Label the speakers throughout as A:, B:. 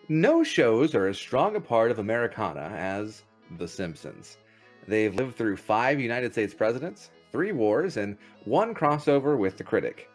A: No shows are as strong a part of Americana as The Simpsons. They've lived through 5 United States presidents, 3 wars, and 1 crossover with the critic.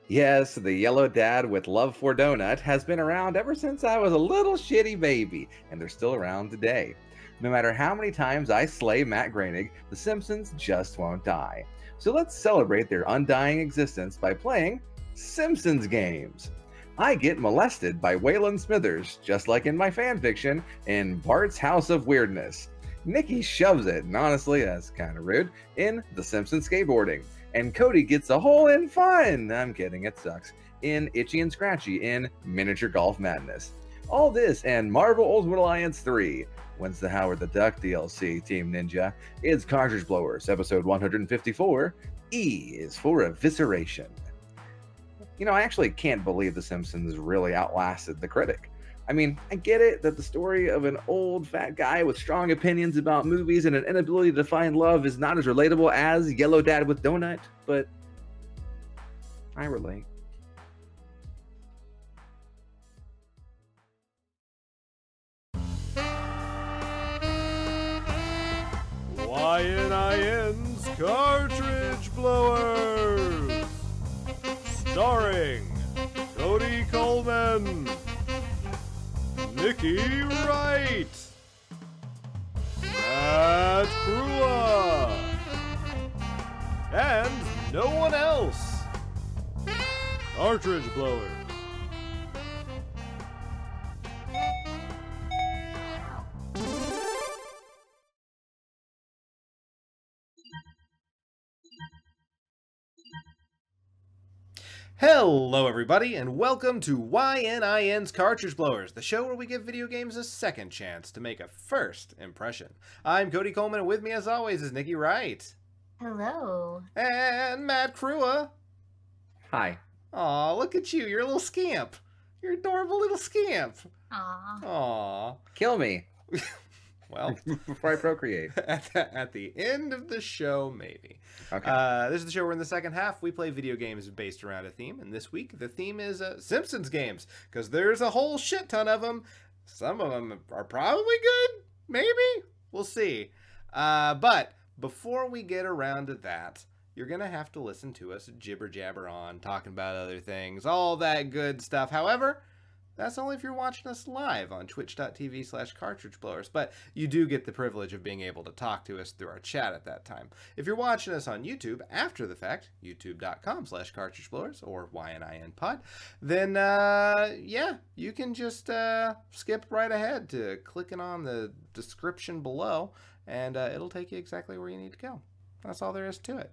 A: Yes, the yellow dad with love for donut has been around ever since I was a little shitty baby, and they're still around today. No matter how many times I slay Matt Groening, The Simpsons just won't die. So let's celebrate their undying existence by playing Simpsons games. I get molested by Waylon Smithers, just like in my fanfiction, in Bart's House of Weirdness. Nikki shoves it, and honestly, that's kind of rude, in The Simpsons Skateboarding. And Cody gets a hole in fun, I'm kidding, it sucks, in Itchy and Scratchy in Miniature Golf Madness. All this and Marvel Ultimate Alliance 3. When's the Howard the Duck DLC, Team Ninja? It's Cartridge Blowers, episode 154. E is for Evisceration. You know, I actually can't believe The Simpsons really outlasted the critic. I mean, I get it that the story of an old fat guy with strong opinions about movies and an inability to find love is not as relatable as Yellow Dad with Donut, but I relate.
B: YNIN's Cartridge Blowers, starring Cody Coleman, Nikki Wright, Matt Krua, and no one else. Cartridge Blowers. Hello everybody, and welcome to YNIN's Cartridge Blowers, the show where we give video games a second chance to make a first impression. I'm Cody Coleman, and with me as always is Nikki Wright.
C: Hello.
B: And Matt Krua.
A: Hi.
B: Aw, look at you, you're a little scamp. You're an adorable little scamp.
C: Aw.
B: Aw.
A: Kill me.
B: Well,
A: before I procreate.
B: At the end of the show, maybe.
A: Okay.
B: This is the show where in the second half we play video games based around a theme, and this week the theme is Simpsons games, because there's a whole shit ton of them. Some of them are probably good, maybe? We'll see. But before we get around to that, you're going to have to listen to us jibber jabber on, talking about other things, all that good stuff. However, that's only if you're watching us live on twitch.tv/cartridgeblowers, but you do get the privilege of being able to talk to us through our chat at that time. If you're watching us on YouTube after the fact, youtube.com/cartridgeblowers or YNINpod, then yeah, you can just skip right ahead to clicking on the description below, and it'll take you exactly where you need to go. That's all there is to it.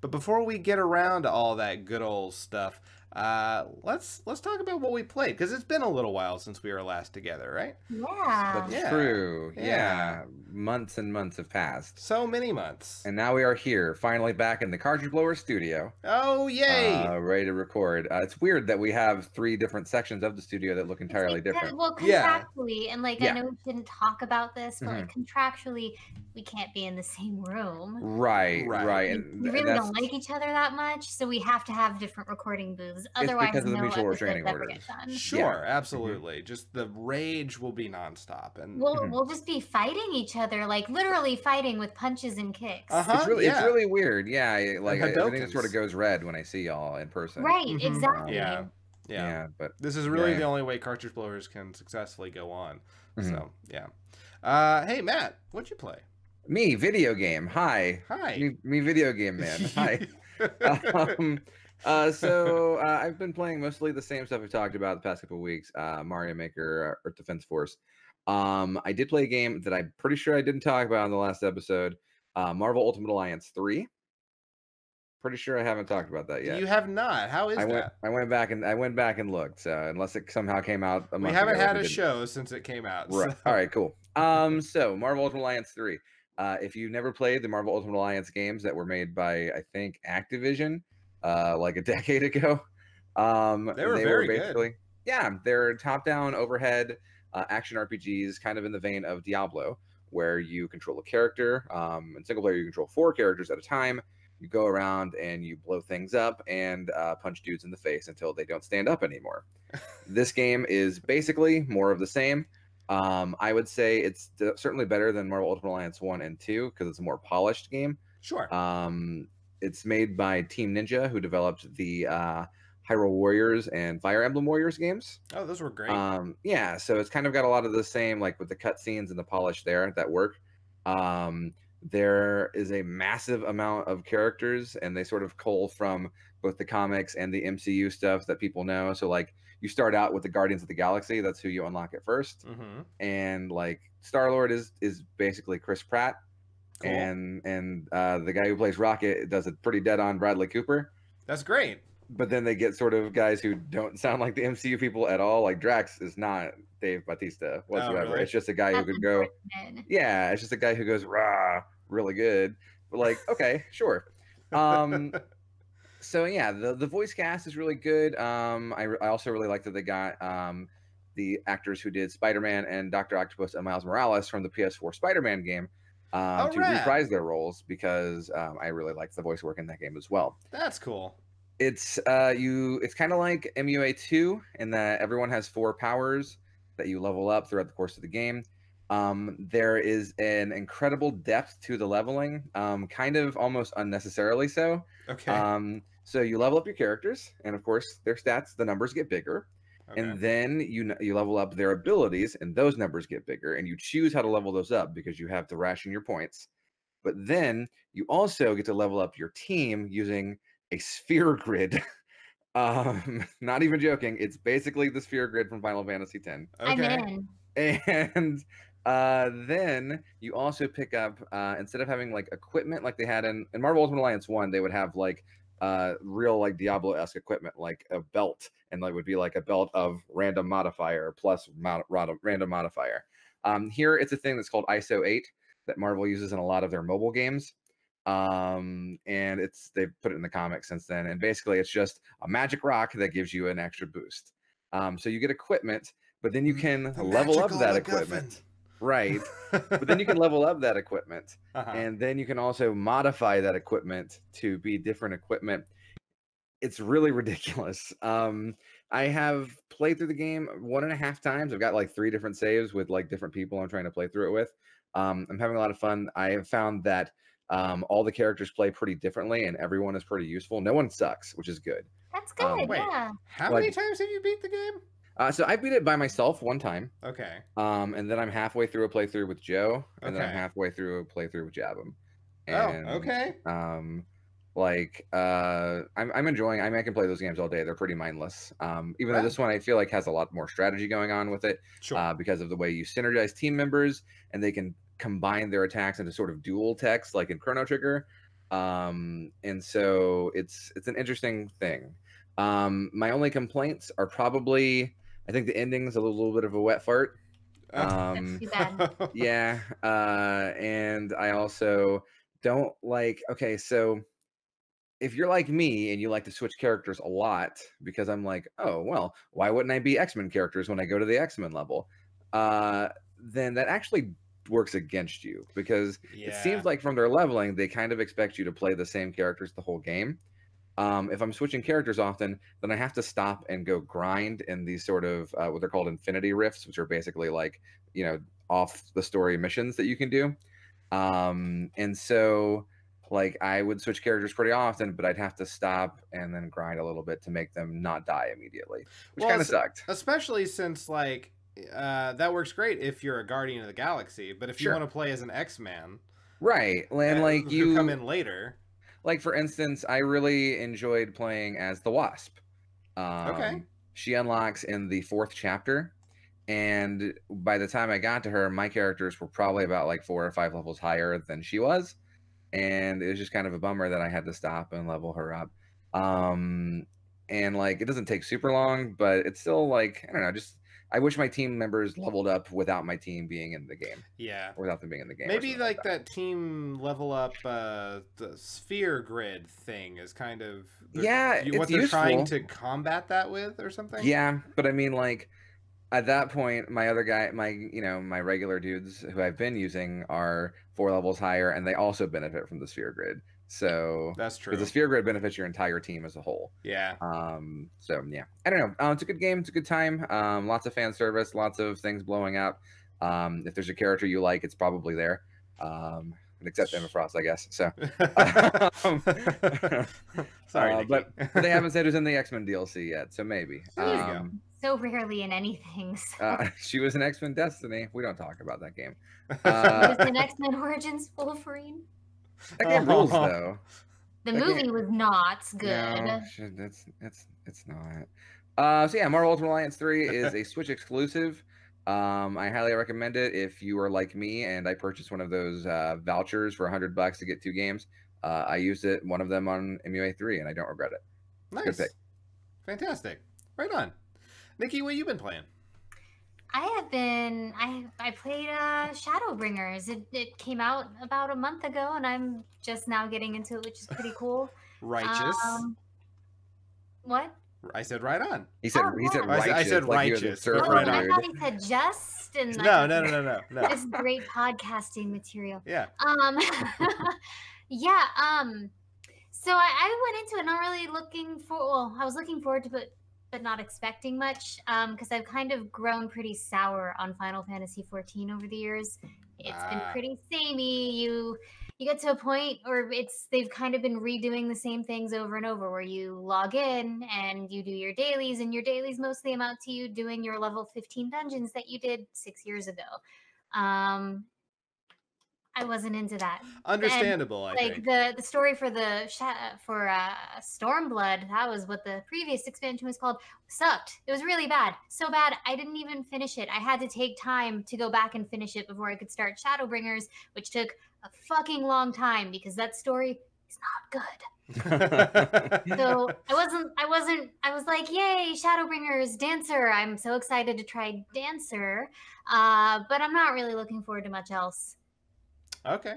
B: But before we get around to all that good old stuff, let's talk about what we played, because it's been a little while since we were last together, right?
C: Yeah.
A: That's true. Yeah. Months and months have passed.
B: So many months.
A: And now we are here, finally back in the Cartridge Blower studio.
B: Oh, yay!
A: Ready to record. It's weird that we have 3 different sections of the studio that look entirely different.
C: Well, contractually, and like I know we shouldn't talk about this, but like contractually, we can't be in the same room.
A: Right.
C: And we really don't like each other that much, so we have to have different recording booths. Otherwise,
A: because of the
C: no
A: mutual
C: episodes
A: restraining
C: ever
A: orders.
C: get done.
B: Sure, absolutely. Just the rage will be nonstop, and
C: we'll just be fighting each other, like literally fighting with punches and kicks.
A: It's really weird. Yeah, like everything sort of goes red when I see y'all in person.
C: Right, exactly.
B: Yeah,
A: but
B: this is really the only way Cartridge Blowers can successfully go on. So yeah. Hey Matt, what'd you play?
A: Me, video game. Hi. Me video game man. Hi. So I've been playing mostly the same stuff we've talked about the past couple of weeks. Mario Maker, Earth Defense Force. I did play a game that I'm pretty sure I didn't talk about in the last episode. Marvel Ultimate Alliance 3. Pretty sure I haven't talked about that yet.
B: You have not. How is that?
A: I went back and looked. So unless it somehow came out a month ago.
B: We haven't had a show since it came out.
A: Right.
B: So.
A: All right, cool. So Marvel Ultimate Alliance 3. If you've never played the Marvel Ultimate Alliance games that were made by, I think, Activision, like a decade ago,
B: they were very good.
A: Yeah, they're top-down, overhead action RPGs, kind of in the vein of Diablo, where you control a character. In single player, you control 4 characters at a time. you go around and you blow things up and punch dudes in the face until they don't stand up anymore. This game is basically more of the same. I would say it's certainly better than Marvel Ultimate Alliance 1 and 2 because it's a more polished game.
B: Sure.
A: It's made by Team Ninja, who developed the Hyrule Warriors and Fire Emblem Warriors games.
B: Oh, those were great.
A: Yeah, so it's kind of got a lot of the same, like with the cutscenes and the polish there that work. There is a massive amount of characters, and they sort of cull from both the comics and the MCU stuff that people know. So, like, you start out with the Guardians of the Galaxy. That's who you unlock at first. And, like, Star-Lord is basically Chris Pratt. Cool. And the guy who plays Rocket does a pretty dead-on Bradley Cooper.
B: That's great.
A: But then they get sort of guys who don't sound like the MCU people at all. Like Drax is not Dave Bautista whatsoever.
B: Oh, really?
A: It's just a guy who could go. Yeah, it's just a guy who goes rah really good. But like, okay, sure. So yeah, the voice cast is really good. I also really like that they got the actors who did Spider-Man and Dr. Octopus and Miles Morales from the PS4 Spider-Man game to reprise their roles because I really liked the voice work in that game as well.
B: That's cool.
A: It's kind of like MUA2 in that everyone has 4 powers that you level up throughout the course of the game. There is an incredible depth to the leveling, kind of almost unnecessarily so.
B: Okay.
A: So you level up your characters, and of course their stats, the numbers get bigger. Okay. And then you level up their abilities, and those numbers get bigger, and you choose how to level those up because you have to ration your points. But then you also get to level up your team using a sphere grid. Not even joking. It's basically the sphere grid from Final Fantasy X.
B: Okay.
C: I'm in.
A: And then you also pick up instead of having like equipment like they had in Marvel Ultimate Alliance 1, they would have like real like Diablo-esque equipment, like a belt, and like would be like a belt of random modifier plus random modifier. Here it's a thing that's called ISO 8 that Marvel uses in a lot of their mobile games. And they've put it in the comics since then, and basically it's just a magic rock that gives you an extra boost. So you get equipment, but then you can level up that equipment. Right. But then you can level up that equipment, and then you can also modify that equipment to be different equipment. It's really ridiculous. I have played through the game 1.5 times. I've got like 3 different saves with like different people I'm trying to play through it with. I'm having a lot of fun. I have found that all the characters play pretty differently, and everyone is pretty useful. No one sucks, which is good.
C: That's good.
B: Wait,
C: yeah.
B: How many times have you beat the game?
A: So I beat it by myself 1 time.
B: Okay.
A: And then I'm halfway through a playthrough with Joe, and then I'm halfway through a playthrough with Jabum. And,
B: okay.
A: I'm enjoying. I can play those games all day. They're pretty mindless. Even though this one I feel like has a lot more strategy going on with it, because of the way you synergize team members, and they can combine their attacks into sort of dual text like in Chrono Trigger. And so it's an interesting thing. My only complaints are probably, I think the ending's a little bit of a wet fart.
C: That's too bad.
A: Yeah. And I also don't like, okay, so if you're like me and you like to switch characters a lot, because I'm like, oh, well, why wouldn't I be X-Men characters when I go to the X-Men level? Then that actually works against you, because it seems like from their leveling, they kind of expect you to play the same characters the whole game. If I'm switching characters often, then I have to stop and go grind in these sort of what they're called infinity rifts, which are basically like, you know, off the story missions that you can do. And so like I would switch characters pretty often, but I'd have to stop and then grind a little bit to make them not die immediately, which kind of sucked.
B: Especially since like that works great if you're a Guardian of the Galaxy, but if you want to play as an X-Man,
A: right, and like you
B: come in later.
A: Like for instance, I really enjoyed playing as the Wasp. She unlocks in the 4th chapter, and by the time I got to her, my characters were probably about like 4 or 5 levels higher than she was, and it was just kind of a bummer that I had to stop and level her up. And like it doesn't take super long, but it's still like, I don't know, just I wish my team members leveled up without my team being in the game. Yeah. Or without them being in the game.
B: Maybe like that team level up the sphere grid thing is kind of what they're trying to combat that with or something.
A: Yeah, but I mean like at that point my other guy, my regular dudes who I've been using are 4 levels higher, and they also benefit from the sphere grid. So
B: that's true.
A: Because the sphere grid benefits your entire team as a whole.
B: Yeah.
A: So yeah, I don't know. It's a good game. It's a good time. Lots of fan service. Lots of things blowing up. If there's a character you like, it's probably there. Except Emma Frost, I guess. So.
B: Sorry, Nikki.
A: But they haven't said who's in the X-Men DLC yet, so maybe.
B: There you go.
C: So rarely in anything. So.
A: She was in X-Men Destiny. We don't talk about that game.
C: She was in X-Men Origins Wolverine.
A: That game rules, though.
C: The movie was not good.
A: No, it's not. So yeah, Marvel Ultimate Alliance 3 is a Switch exclusive. I highly recommend it if you are like me and I purchased one of those vouchers for $100 to get 2 games. I used one of them on MUA3 and I don't regret it.
B: Nice.
A: Good pick.
B: Fantastic. Right on. Nikki, what you been playing?
C: I played Shadowbringers. It came out about a month ago and I'm just now getting into it, which is pretty cool.
B: Righteous.
C: What?
B: I said right on.
A: He said righteous.
B: I said
A: like
B: righteous.
A: Right
C: I thought he said just. And
B: No.
C: It's great podcasting material.
B: Yeah.
C: Yeah. So I went into it not really looking for. Well, I was looking forward to it, but not expecting much. Because I've kind of grown pretty sour on Final Fantasy 14 over the years. It's been pretty samey. You get to a point where they've kind of been redoing the same things over and over, where you log in and you do your dailies, and your dailies mostly amount to you doing your level 15 dungeons that you did 6 years ago. I wasn't into that.
B: Understandable,
C: and,
B: I think.
C: The story for Stormblood, that was what the previous expansion was called, sucked. It was really bad. So bad, I didn't even finish it. I had to take time to go back and finish it before I could start Shadowbringers, which took a fucking long time because that story is not good. So I was like, yay, Shadowbringers, Dancer. I'm so excited to try Dancer. But I'm not really looking forward to much else.
B: Okay.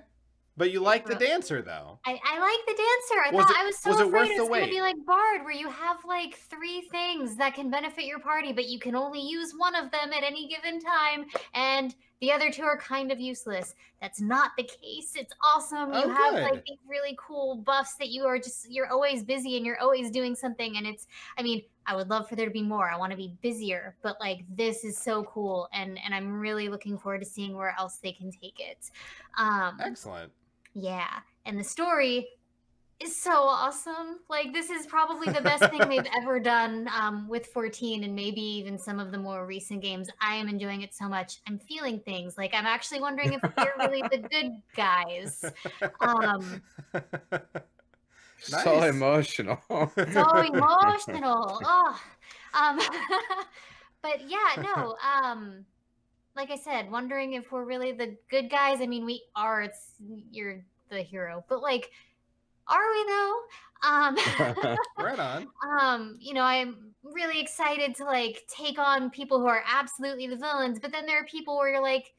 B: But you like the Dancer, though.
C: I like the Dancer. I was so afraid it was going to be like Bard, where you have like 3 things that can benefit your party, but you can only use one of them at any given time, and the other 2 are kind of useless. That's not the case. It's awesome. You have like these really cool buffs that you're always busy and you're always doing something, and I would love for there to be more. I want to be busier, but like this is so cool, and I'm really looking forward to seeing where else they can take it.
B: Excellent.
C: Yeah, and the story is so awesome. Like, this is probably the best thing they've ever done with 14 and maybe even some of the more recent games. I am enjoying it so much. I'm feeling things. Like, I'm actually wondering if they're really the good guys.
B: Nice.
A: So emotional.
C: So emotional. Oh. But yeah, no. Like I said, wondering if we're really the good guys. I mean, we are. You're the hero, but like, are we though?
B: Right on.
C: I'm really excited to like take on people who are absolutely the villains, but then there are people where you're like,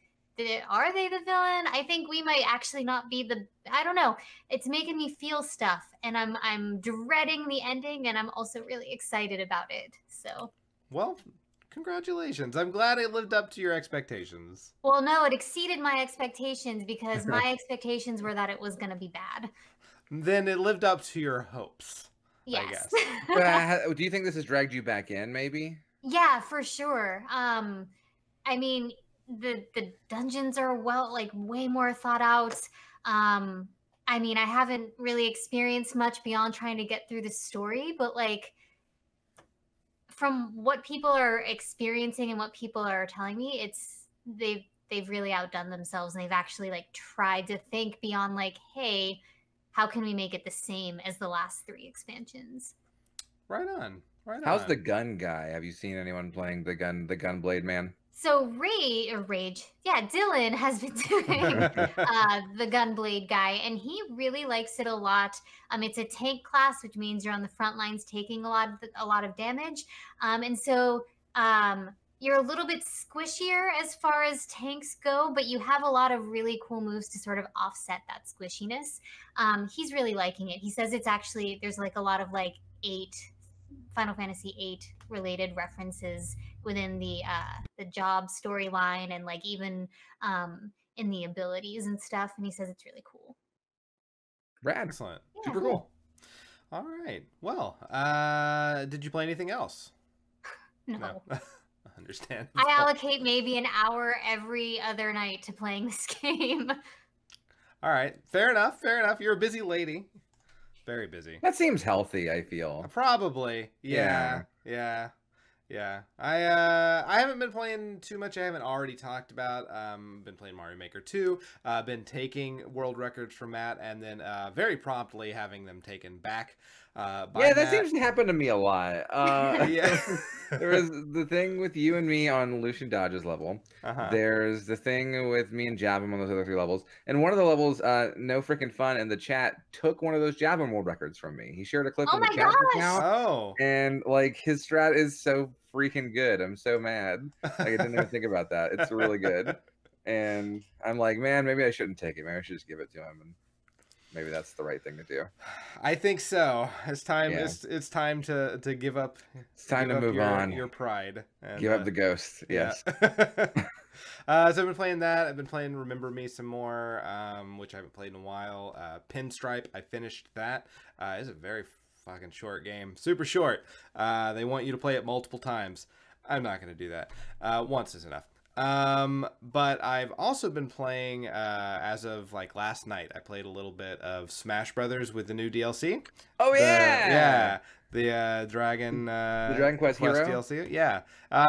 C: are they the villain? I think we might actually not be I don't know. It's making me feel stuff, and I'm dreading the ending, and I'm also really excited about it. So.
B: Well. Congratulations. I'm glad it lived up to your expectations.
C: Well, no, it exceeded my expectations because my expectations were that it was going to be bad.
B: Then it lived up to your hopes.
C: Yes.
B: I guess.
A: Do you think this has dragged you back in, maybe?
C: Yeah, for sure. I mean, the dungeons are way more thought out. I mean, I haven't really experienced much beyond trying to get through the story, but like, from what people are experiencing and what people are telling me, they've really outdone themselves, and they've actually like tried to think beyond like, hey, how can we make it the same as the last 3 expansions?
B: Right on.
A: How's the gun guy? Have you seen anyone playing the Gunblade man?
C: So Dylan has been doing the Gunblade guy, and he really likes it a lot. It's a tank class, which means you're on the front lines taking a lot of damage, and so you're a little bit squishier as far as tanks go, but you have a lot of really cool moves to sort of offset that squishiness. He's really liking it. He says it's actually there's like a lot of like Final Fantasy VIII related references within the job storyline, and like even in the abilities and stuff, and he says it's really cool.
A: Rad.
B: Excellent.
C: Yeah.
A: Super cool.
B: All right. Well, did you play anything else?
C: No.
B: Understand.
C: I allocate maybe an hour every other night to playing this game.
B: All right. Fair enough. Fair enough. You're a busy lady. Very busy.
A: That seems healthy, I feel.
B: Probably.
A: Yeah.
B: Yeah. I haven't been playing too much. I haven't already talked about. Been playing Mario Maker 2. Been taking world records from Matt, and then very promptly having them taken back. By
A: Yeah, that
B: Matt.
A: seems to happen to me a lot.
B: Yeah.
A: There was the thing with you and me on Lucian Dodge's level. There's the thing with me and Jabim on those other 3 levels. And one of the levels, no freaking fun, and the chat took one of those Jabim world records from me. He shared a clip
C: Oh
A: in the
C: my
A: chat
C: gosh!
A: account,
B: Oh.
A: and like his strat is so freaking good. I'm so mad. Like I didn't even think about that. It's really good. And I'm like, man, maybe I shouldn't take it. Maybe I should just give it to him. And maybe that's the right thing to do.
B: I think so. It's time.
A: Yeah.
B: It's time to give up.
A: It's time to move on.
B: Your pride. And,
A: Give up the ghost. Yes.
B: Yeah. So I've been playing that. I've been playing Remember Me some more, which I haven't played in a while. Pinstripe. I finished that. It's a very fucking short game. Super short. They want you to play it multiple times. I'm not going to do that. Once is enough. But I've also been playing, as of like last night, I played a little bit of Smash Brothers with the new DLC.
A: Oh yeah.
B: The Dragon
A: Quest Hero
B: DLC. Yeah.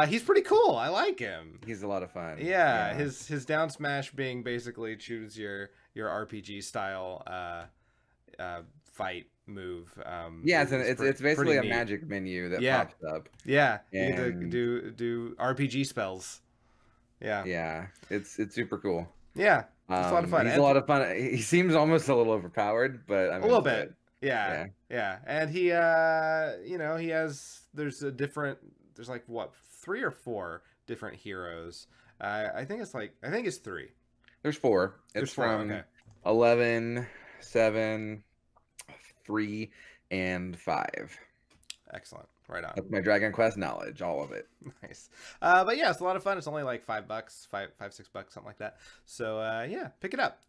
B: He's pretty cool. I like him.
A: He's a lot of fun.
B: Yeah. His down smash being basically choose your RPG style fight move.
A: Yeah, it's basically a magic menu that pops up.
B: Yeah.
A: And
B: you get to do RPG spells. Yeah.
A: Yeah. It's super cool.
B: Yeah. It's a lot of fun.
A: He's a lot of fun. He seems almost a little overpowered, but I'm
B: a little bit.
A: It.
B: Yeah. And he he has there's like what, 3 or 4 different heroes. I think it's 3.
A: There's 4.
B: There's
A: It's
B: 4,
A: from
B: okay.
A: 11, 7, 3, and 5.
B: Excellent. Right on.
A: That's my Dragon Quest knowledge, all of it.
B: Nice. But yeah, it's a lot of fun. It's only like $5, $6, something like that. So yeah, pick it up.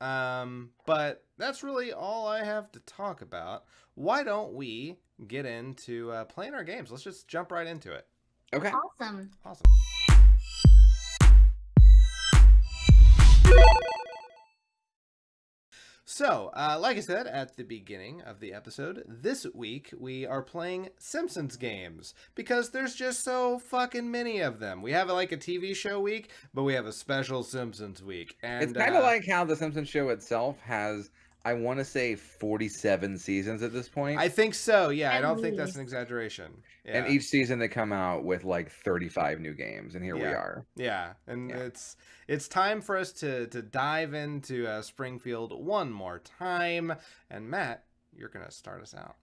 B: But that's really all I have to talk about. Why don't we get into playing our games? Let's just jump right into it.
A: Okay.
C: Awesome.
B: So, like I said at the beginning of the episode, this week we are playing Simpsons games because there's just so fucking many of them. We have like a TV show week, but we have a special Simpsons week. And
A: it's kind of like how the Simpsons show itself has, I want to say, 47 seasons at this point.
B: I think so, yeah. I don't
C: At
B: think that's
C: least.
B: an exaggeration. Yeah.
A: And each season they come out with like 35 new games, and here we are.
B: Yeah, and
A: Yeah.
B: it's time for us to dive into Springfield one more time. And Matt, you're gonna start us out.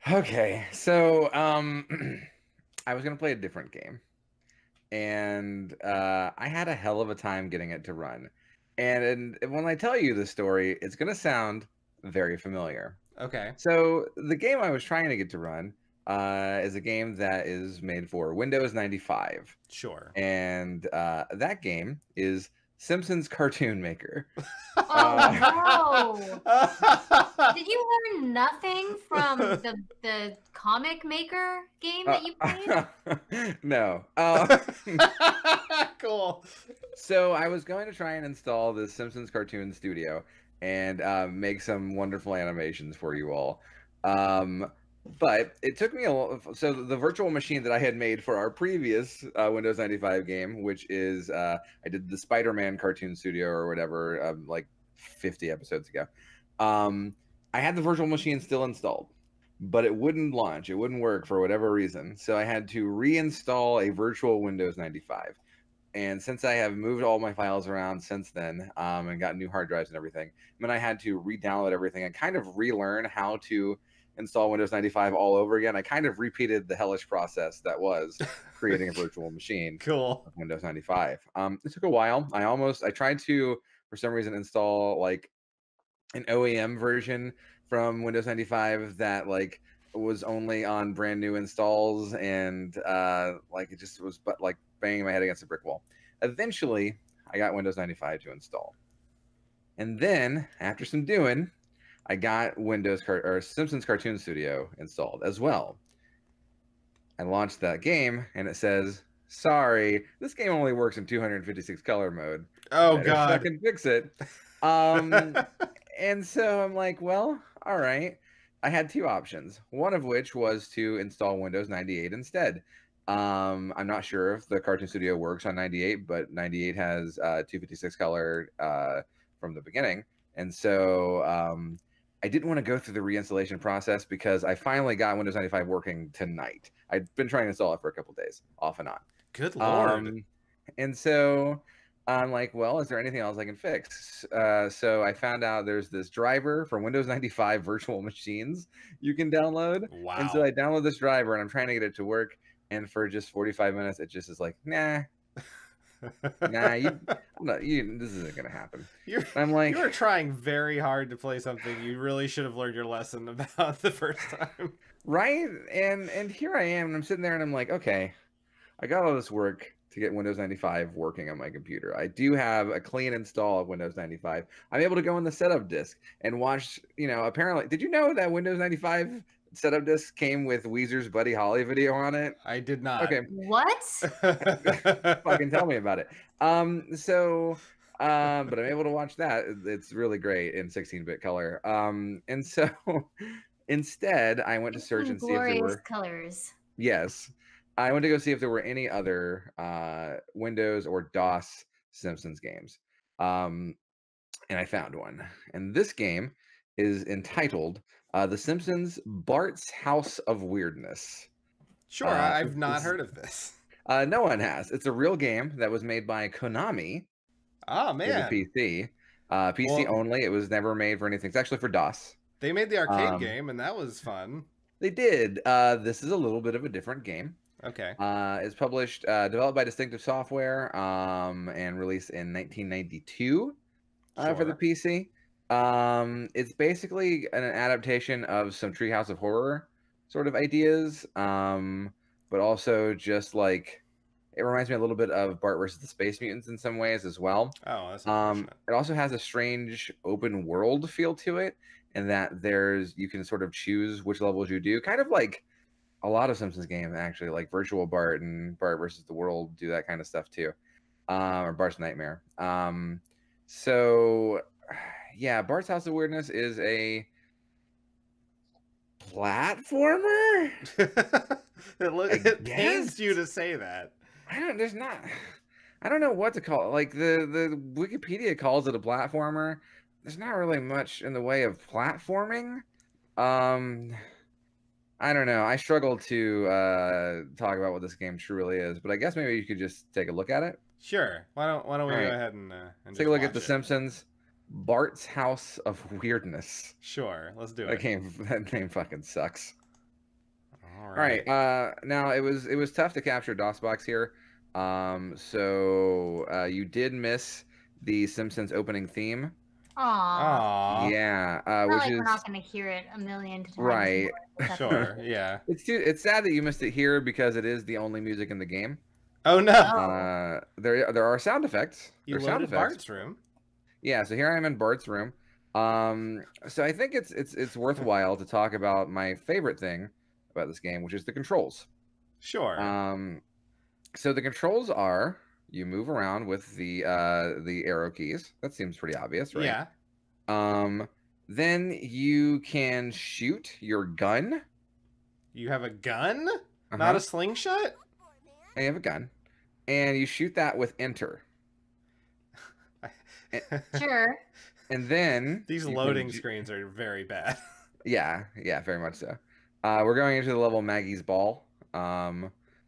A: Okay, so I was gonna play a different game, and I had a hell of a time getting it to run. And when I tell you the story, it's gonna sound very familiar.
B: Okay.
A: So the game I was trying to get to run is a game that is made for Windows 95.
B: Sure.
A: And that game is Simpsons Cartoon Maker.
C: Oh no! Did you learn nothing from the comic maker game that you played?
A: No.
B: Cool.
A: So I was going to try and install the Simpsons Cartoon Studio and make some wonderful animations for you all. But it took me so the virtual machine that I had made for our previous Windows 95 game, which is I did the Spider-Man Cartoon Studio or whatever, like 50 episodes ago. I had the virtual machine still installed, but it wouldn't launch. It wouldn't work for whatever reason. So I had to reinstall a virtual Windows 95. And since I have moved all my files around since then and got new hard drives and everything, I mean, I had to re-download everything and kind of relearn how to install Windows 95 all over again. I kind of repeated the hellish process that was creating a virtual machine.
B: Cool.
A: Of Windows 95. It took a while. I tried to, for some reason, install like an OEM version from Windows 95 that like was only on brand new installs, and like it just was but like banging my head against a brick wall. Eventually, I got Windows 95 to install. And then, after some doing, I got Simpsons Cartoon Studio installed as well. I launched that game, and it says, "Sorry, this game only works in 256 color mode.
B: Oh
A: Better
B: God.
A: fucking fix it." And so I'm like, well, all right. I had two options. One of which was to install Windows 98 instead. I'm not sure if the Cartoon Studio works on 98, but 98 has 256 color from the beginning, and so I didn't want to go through the reinstallation process because I finally got Windows 95 working tonight. I'd been trying to install it for a couple days, off and on.
B: Good Lord.
A: And so I'm like, well, is there anything else I can fix? So I found out there's this driver for Windows 95 virtual machines you can download.
B: Wow.
A: And so I download this driver, and I'm trying to get it to work. And for just 45 minutes, it just is like, nah, this isn't gonna happen. I'm like,
B: you were trying very hard to play something you really should have learned your lesson about the first time.
A: Right? And here I am, and I'm sitting there, and I'm like, okay, I got all this work to get Windows 95 working on my computer. I do have a clean install of Windows 95. I'm able to go in the setup disk and watch, apparently, did you know that Windows 95 setup disc came with Weezer's Buddy Holly video on it?
B: I did not.
A: Okay.
C: What?
A: Fucking tell me about it. But I'm able to watch that. It's really great in 16-bit color. And so instead, I went to search and see if there were
C: colors.
A: Yes. I went to go see if there were any other Windows or DOS Simpsons games. And I found one. And this game is entitled The Simpsons Bart's House of Weirdness.
B: Sure, I've not heard of this.
A: No one has. It's a real game that was made by Konami.
B: Oh, man.
A: For the PC. PC only. It was never made for anything. It's actually for DOS.
B: They made the arcade game, and that was fun.
A: They did. This is a little bit of a different game.
B: Okay.
A: It's published, developed by Distinctive Software, and released in 1992 for the PC. It's basically an adaptation of some Treehouse of Horror sort of ideas, but also just like it reminds me a little bit of Bart versus the Space Mutants in some ways as well.
B: Oh, that's unfortunate.
A: It also has a strange open world feel to it, and that you can sort of choose which levels you do, kind of like a lot of Simpsons games, actually, like Virtual Bart and Bart versus the World do that kind of stuff too, or Bart's Nightmare. So, yeah, Bart's House of Weirdness is a platformer.
B: It pains you to say that.
A: I don't know what to call it. Like the Wikipedia calls it a platformer. There's not really much in the way of platforming. I don't know. I struggle to talk about what this game truly is, but I guess maybe you could just take a look at it.
B: Sure. Why don't we go ahead and
A: take a look at The Simpsons Bart's House of Weirdness.
B: Sure, let's do it.
A: That name fucking sucks.
B: All right.
A: Now it was tough to capture DOSBox here. So you did miss the Simpsons opening theme.
C: Aww.
A: Yeah. Which
C: like we're not gonna hear it a million times.
A: Right.
B: Sure. Yeah.
A: It's sad that you missed it here because it is the only music in the game.
B: Oh no.
A: There are sound effects.
B: You loaded Bart's room.
A: Yeah. So here I am in Bart's room. So I think it's worthwhile to talk about my favorite thing about this game, which is the controls.
B: Sure.
A: So the controls are you move around with the arrow keys. That seems pretty obvious, right?
B: Yeah.
A: Then you can shoot your gun.
B: You have a gun? Not a slingshot?
A: You have a gun. And you shoot that with enter.
C: Sure.
A: And then
B: these loading screens are very bad.
A: Yeah, very much so. We're going into the level Maggie's Ball,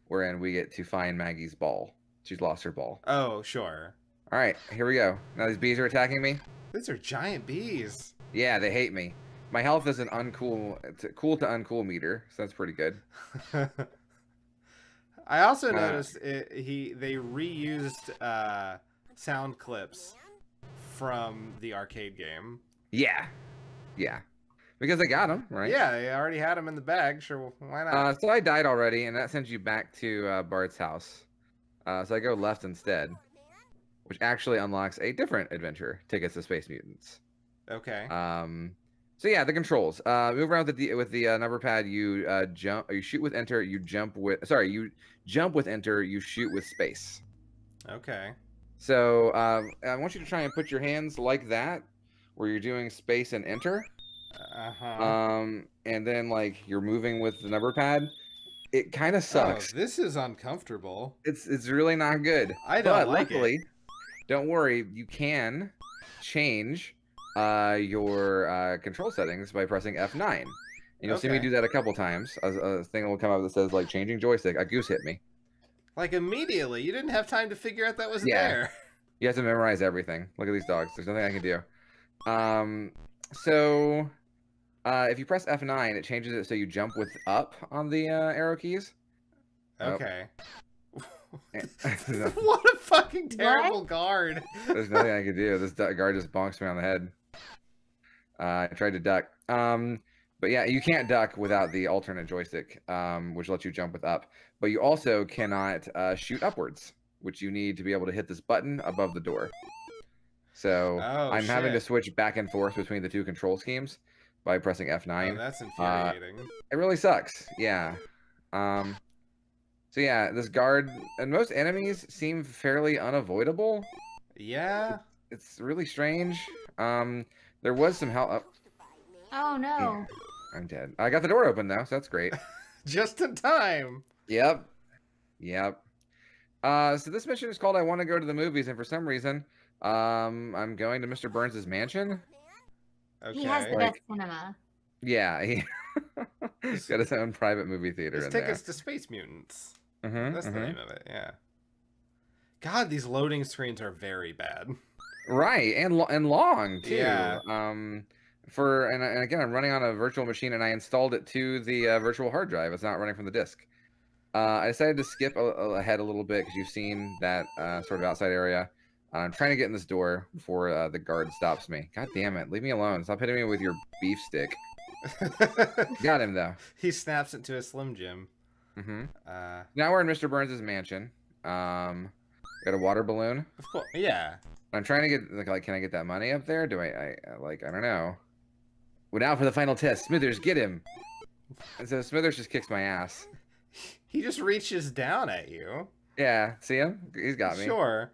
A: wherein we get to find Maggie's ball. She's lost her ball.
B: Oh, sure.
A: All right, here we go. Now these bees are attacking me.
B: These are giant bees.
A: Yeah, they hate me. My health is an cool to uncool meter, so that's pretty good.
B: I also noticed they reused sound clips from the arcade game.
A: Yeah. Because they got them, right?
B: Yeah, they already had them in the bag. Sure, why not?
A: So I died already, and that sends you back to Bart's house. So I go left instead, which actually unlocks a different adventure, Tickets to Space Mutants.
B: Okay.
A: So yeah, the controls. Move around with the number pad. You jump. You shoot with enter. You jump with. Sorry, you jump with enter. You shoot with space.
B: Okay.
A: So I want you to try and put your hands like that, where you're doing space and enter. And then like you're moving with the number pad. It kind of sucks.
B: Oh, this is uncomfortable.
A: It's really not good.
B: I don't like
A: luckily,
B: it.
A: Don't worry, you can change your control settings by pressing F9. And you'll see me do that a couple times. A thing will come up that says like changing joystick. A goose hit me.
B: Like immediately. You didn't have time to figure out that was there.
A: You have to memorize everything. Look at these dogs. There's nothing I can do. So if you press F9, it changes it so you jump with up on the arrow keys.
B: Okay.
A: Oh.
B: What a fucking terrible guard.
A: There's nothing I can do. This guard just bonks me on the head. I tried to duck. But yeah, you can't duck without the alternate joystick, which lets you jump with up. But you also cannot shoot upwards, which you need to be able to hit this button above the door. So I'm having to switch back and forth between the two control schemes by pressing F9.
B: Oh, that's infuriating.
A: It really sucks. Yeah. So yeah, this guard and most enemies seem fairly unavoidable.
B: Yeah.
A: It's really strange. There was some help.
C: Oh no.
A: Yeah, I'm dead. I got the door open though, so that's great.
B: Just in time.
A: Yep. So this mission is called I Want to Go to the Movies, and for some reason, I'm going to Mr. Burns' mansion.
B: Okay.
C: He has the best cinema.
A: Yeah, he's got his own private movie theater in there.
B: Tickets to Space Mutants. That's the name of it, yeah. God, these loading screens are very bad.
A: Right, and long, too.
B: Yeah.
A: And again, I'm running on a virtual machine, and I installed it to the virtual hard drive. It's not running from the disk. I decided to skip ahead a little bit, because you've seen that sort of outside area. I'm trying to get in this door before the guard stops me. God damn it, leave me alone. Stop hitting me with your beef stick. Got him, though.
B: He snaps it to a Slim Jim.
A: Now we're in Mr. Burns' mansion. Got a water balloon.
B: Of course, yeah.
A: I'm trying to get like, can I get that money up there? Do I don't know. Well, now for the final test. Smithers, get him. And so Smithers just kicks my ass.
B: He just reaches down at you.
A: Yeah, see him? He's got me.
B: Sure.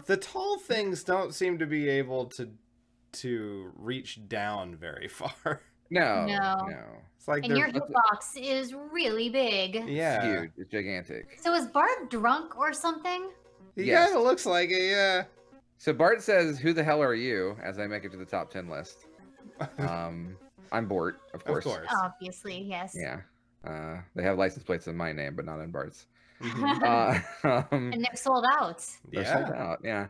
B: The tall things don't seem to be able to reach down very far.
A: No.
B: It's like
C: and your hitbox is really big.
B: Yeah.
A: It's huge. It's gigantic.
C: So is Bart drunk or something?
B: He kind of looks like it, yeah.
A: So Bart says, "Who the hell are you?" as I make it to the top 10 list. I'm Bart, of course.
C: Obviously, yes.
A: Yeah. They have license plates in my name, but not in Bart's.
C: And they're sold out.
A: They're sold out, yeah.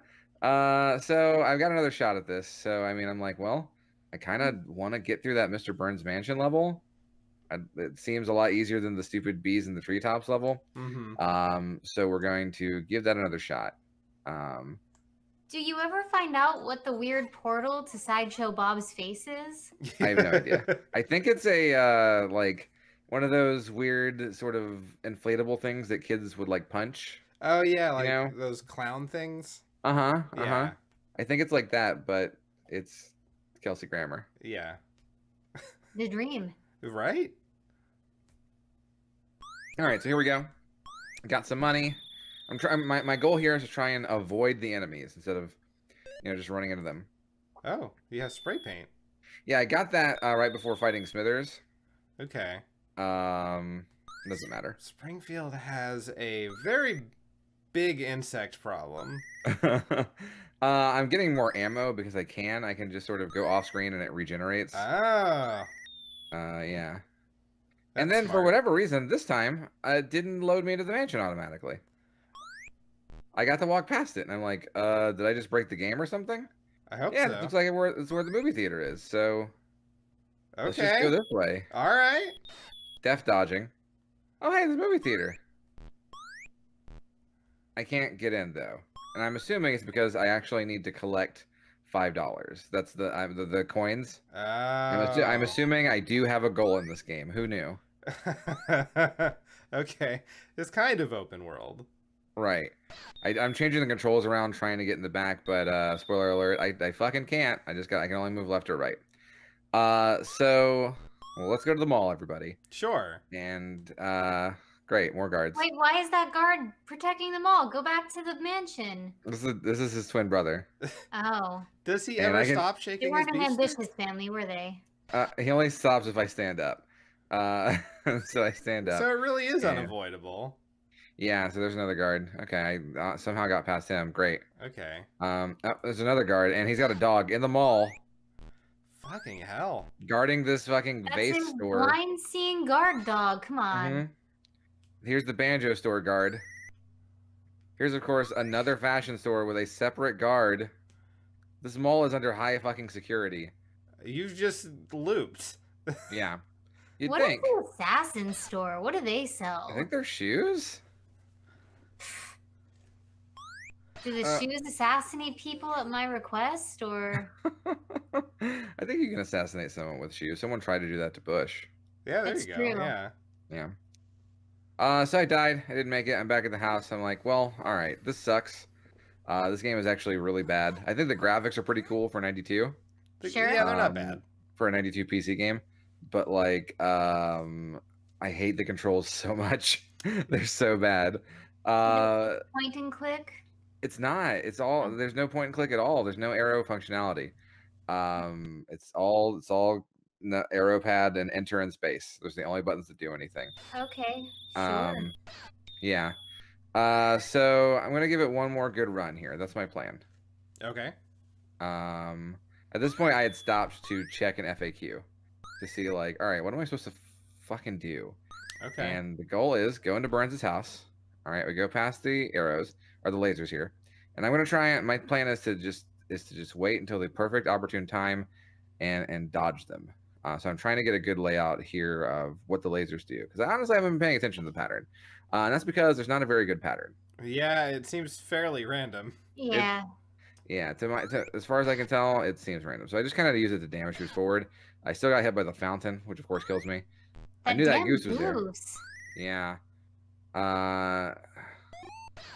A: So I've got another shot at this. So, I mean, I'm like, well, I kind of want to get through that Mr. Burns mansion level. It seems a lot easier than the stupid bees in the treetops level. So we're going to give that another shot.
C: Do you ever find out what the weird portal to Sideshow Bob's face is?
A: I have no idea. I think it's a like one of those weird sort of inflatable things that kids would like punch.
B: Oh yeah, like those clown things.
A: Yeah. I think it's like that, but it's Kelsey Grammer.
B: Yeah.
C: The dream.
B: Right?
A: All right, so here we go. Got some money. I'm trying. My goal here is to try and avoid the enemies instead of, just running into them.
B: Oh, you have spray paint.
A: Yeah, I got that right before fighting Smithers.
B: Okay.
A: Doesn't matter.
B: Springfield has a very big insect problem.
A: I'm getting more ammo because I can just sort of go off screen and it regenerates.
B: Oh.
A: Yeah.
B: That's
A: and then
B: smart.
A: for whatever reason, this time it didn't load me into the mansion automatically. I got to walk past it, and I'm like, did I just break the game or something?
B: I hope
A: so.
B: So.
A: It looks like it's where the movie theater is, so let's just
B: Okay.
A: go this way.
B: All right.
A: Death dodging. Oh, hey, the movie theater. I can't get in, though. And I'm assuming it's because I actually need to collect $5. That's the coins.
B: Oh.
A: I'm assuming I do have a goal in this game. Who knew?
B: Okay. It's kind of open world.
A: Right. I'm changing the controls around, trying to get in the back, but spoiler alert, I fucking can't. I can only move left or right. So, well, let's go to the mall, everybody.
B: Sure.
A: And great, more guards.
C: Wait, why is that guard protecting them all? Go back to the mansion.
A: This is his twin brother.
C: Oh.
B: Does he
A: And
B: ever
A: I can-
B: stop
C: They
B: shaking his
C: weren't an
B: beef
C: ambitious
B: stick?
C: family, were they?
A: He only stops if I stand up. So I stand up.
B: So it really is
A: Yeah.
B: unavoidable.
A: Yeah, so there's another guard. Okay, I somehow got past him. Great.
B: Okay.
A: Oh, there's another guard, and he's got a dog in the mall
B: Fucking hell.
A: guarding this fucking
C: That's
A: vase
C: a
A: store.
C: blind seeing guard dog. Come on.
A: Mhm. Here's the banjo store guard. Here's, of course, another fashion store with a separate guard. This mall is under high fucking security.
B: You just looped.
A: Yeah. You'd
C: What
A: think.
C: is the assassin store? What do they sell?
A: I think they're shoes?
C: Do the shoes assassinate people at my request, or?
A: I think you can assassinate someone with shoes. Someone tried to do that to Bush.
B: Yeah, there
C: That's
B: you go.
C: true.
B: Yeah.
A: Yeah. So I died. I didn't make it. I'm back at the house. I'm like, well, all right. This sucks. This game is actually really bad. I think the graphics are pretty cool for 92.
C: Sure.
B: Yeah, they're not bad.
A: For a 92 PC game. But like, I hate the controls so much. They're so bad.
C: Point and click?
A: It's not. It's all. There's no point and click at all. There's no arrow functionality. It's all arrow pad and enter in space. Those are the only buttons that do anything.
C: Okay, sure.
A: Yeah. So I'm gonna give it one more good run here. That's my plan.
B: Okay.
A: At this point, I had stopped to check an FAQ to see, like, all right, what am I supposed to fucking do?
B: Okay.
A: And the goal is go into Burns' house. All right, we go past the arrows or the lasers here, and I'm gonna try it. My plan is to just wait until the perfect opportune time, and dodge them. So I'm trying to get a good layout here of what the lasers do, because I honestly haven't been paying attention to the pattern, and that's because there's not a very good pattern.
B: Yeah, it seems fairly random.
C: Yeah.
A: Yeah, as far as I can tell, it seems random. So I just kind of use it to damage moves forward. I still got hit by the fountain, which of course kills me. I knew that
C: damn
A: goose was there.
C: goose.
A: Yeah.
B: I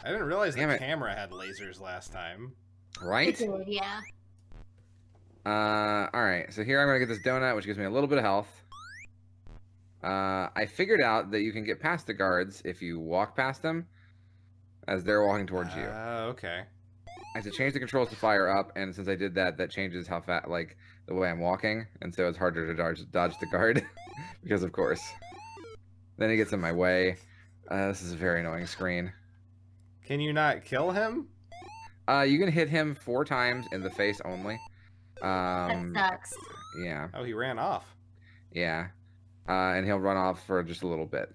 B: didn't realize
A: Damn
B: the
A: it.
B: camera had lasers last time.
A: Right?
C: It did, yeah.
A: All right. So here I'm gonna get this donut, which gives me a little bit of health. I figured out that you can get past the guards if you walk past them as they're walking towards you.
B: Okay.
A: I have to change the controls to fire up, and since I did that, that changes how fast, like, the way I'm walking, and so it's harder to dodge the guard, because of course. Then he gets in my way. This is a very annoying screen.
B: Can you not kill him?
A: You can hit him 4 times in the face only.
C: That sucks.
A: Yeah,
B: Oh, he ran off.
A: yeah. And he'll run off for just a little bit.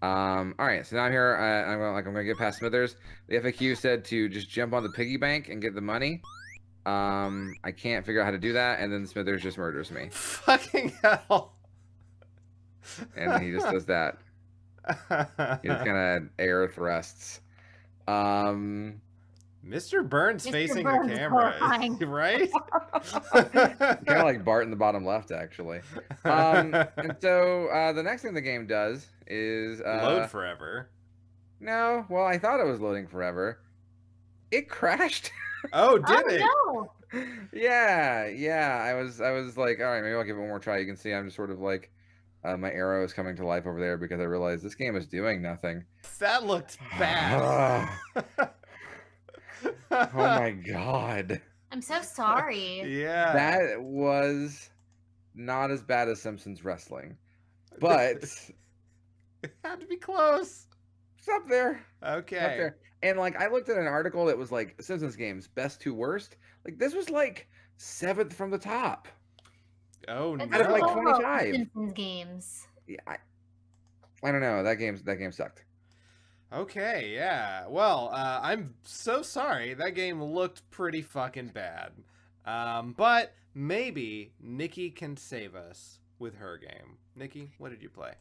A: All right, so now I'm here. I'm gonna get past Smithers. The FAQ said to just jump on the piggy bank and get the money. I can't figure out how to do that, and then Smithers just murders me,
B: Fucking hell.
A: and he just does that. He just kind of air thrusts.
B: Mr. Burns
C: Mr.
B: facing
C: Burns
B: the camera,
C: horrifying.
B: right?
A: Kind of like Bart in the bottom left, actually. And so the next thing the game does is
B: Load forever.
A: No, well, I thought it was loading forever. It crashed.
B: Oh, did
C: Oh
B: it?
C: no!
A: Yeah. I was like, all right, maybe I'll give it one more try. You can see I'm just sort of like, my arrow is coming to life over there because I realized this game is doing nothing.
B: That looked bad.
A: Oh my god.
C: I'm so sorry.
B: Yeah.
A: That was not as bad as Simpsons wrestling, but
B: It had to be close.
A: it's up there.
B: Okay.
A: Up there. And like I looked at an article that was like Simpsons games best to worst. Like this was like 7th from the top.
B: Oh
C: That's
A: Out of, like,
C: a lot of
A: 25.
C: Simpsons games.
A: Yeah, I don't know. That game sucked.
B: Okay, yeah. Well, I'm so sorry. That game looked pretty fucking bad. But maybe Nikki can save us with her game. Nikki, what did you play?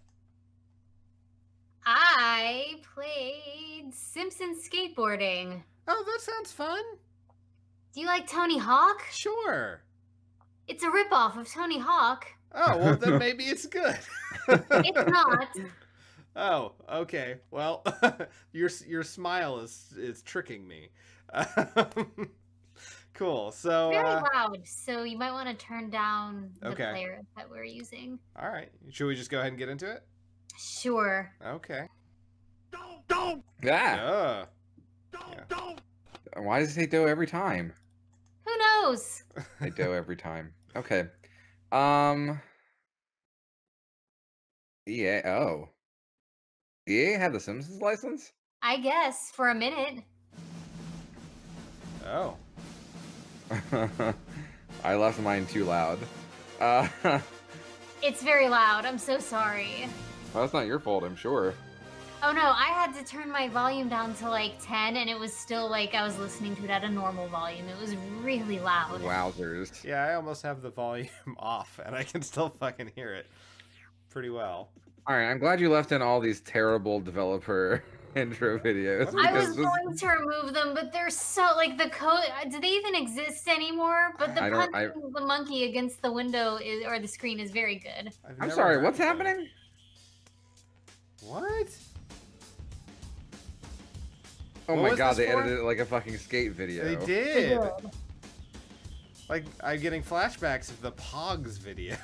C: I played Simpsons Skateboarding.
B: Oh, that sounds fun.
C: Do you like Tony Hawk?
B: Sure.
C: It's a ripoff of Tony Hawk.
B: Oh, well, then maybe it's good.
C: It's not.
B: Oh, okay. Well, your smile is tricking me. Cool. So
C: Very loud, so you might want to turn down the
B: Okay.
C: player that we're using.
B: all right. Should we just go ahead and get into it?
C: Sure.
B: Okay.
A: Yeah.
B: Yeah.
A: Why does he do every time?
C: Who knows?
A: They do every time. Okay. EA. Oh. EA had the Simpsons license?
C: I guess for a minute.
B: Oh.
A: I left mine too loud.
C: It's very loud. I'm so sorry.
A: Well, that's not your fault, I'm sure.
C: Oh no, I had to turn my volume down to like 10 and it was still like I was listening to it at a normal volume. It was really loud.
A: Wowzers.
B: Yeah, I almost have the volume off, and I can still fucking hear it pretty well.
A: Alright, I'm glad you left in all these terrible developer intro videos.
C: I was
A: because
C: going to remove them, but they're so like the code. Do they even exist anymore? But the punching the monkey against the window or the screen is very good.
A: I'm sorry, what's happening?
B: What?
A: Oh
B: What
A: my
B: was
A: god,
B: this
A: they
B: for?
A: edited it like a fucking skate video.
B: They did. Like, I'm getting flashbacks of the Pogs video.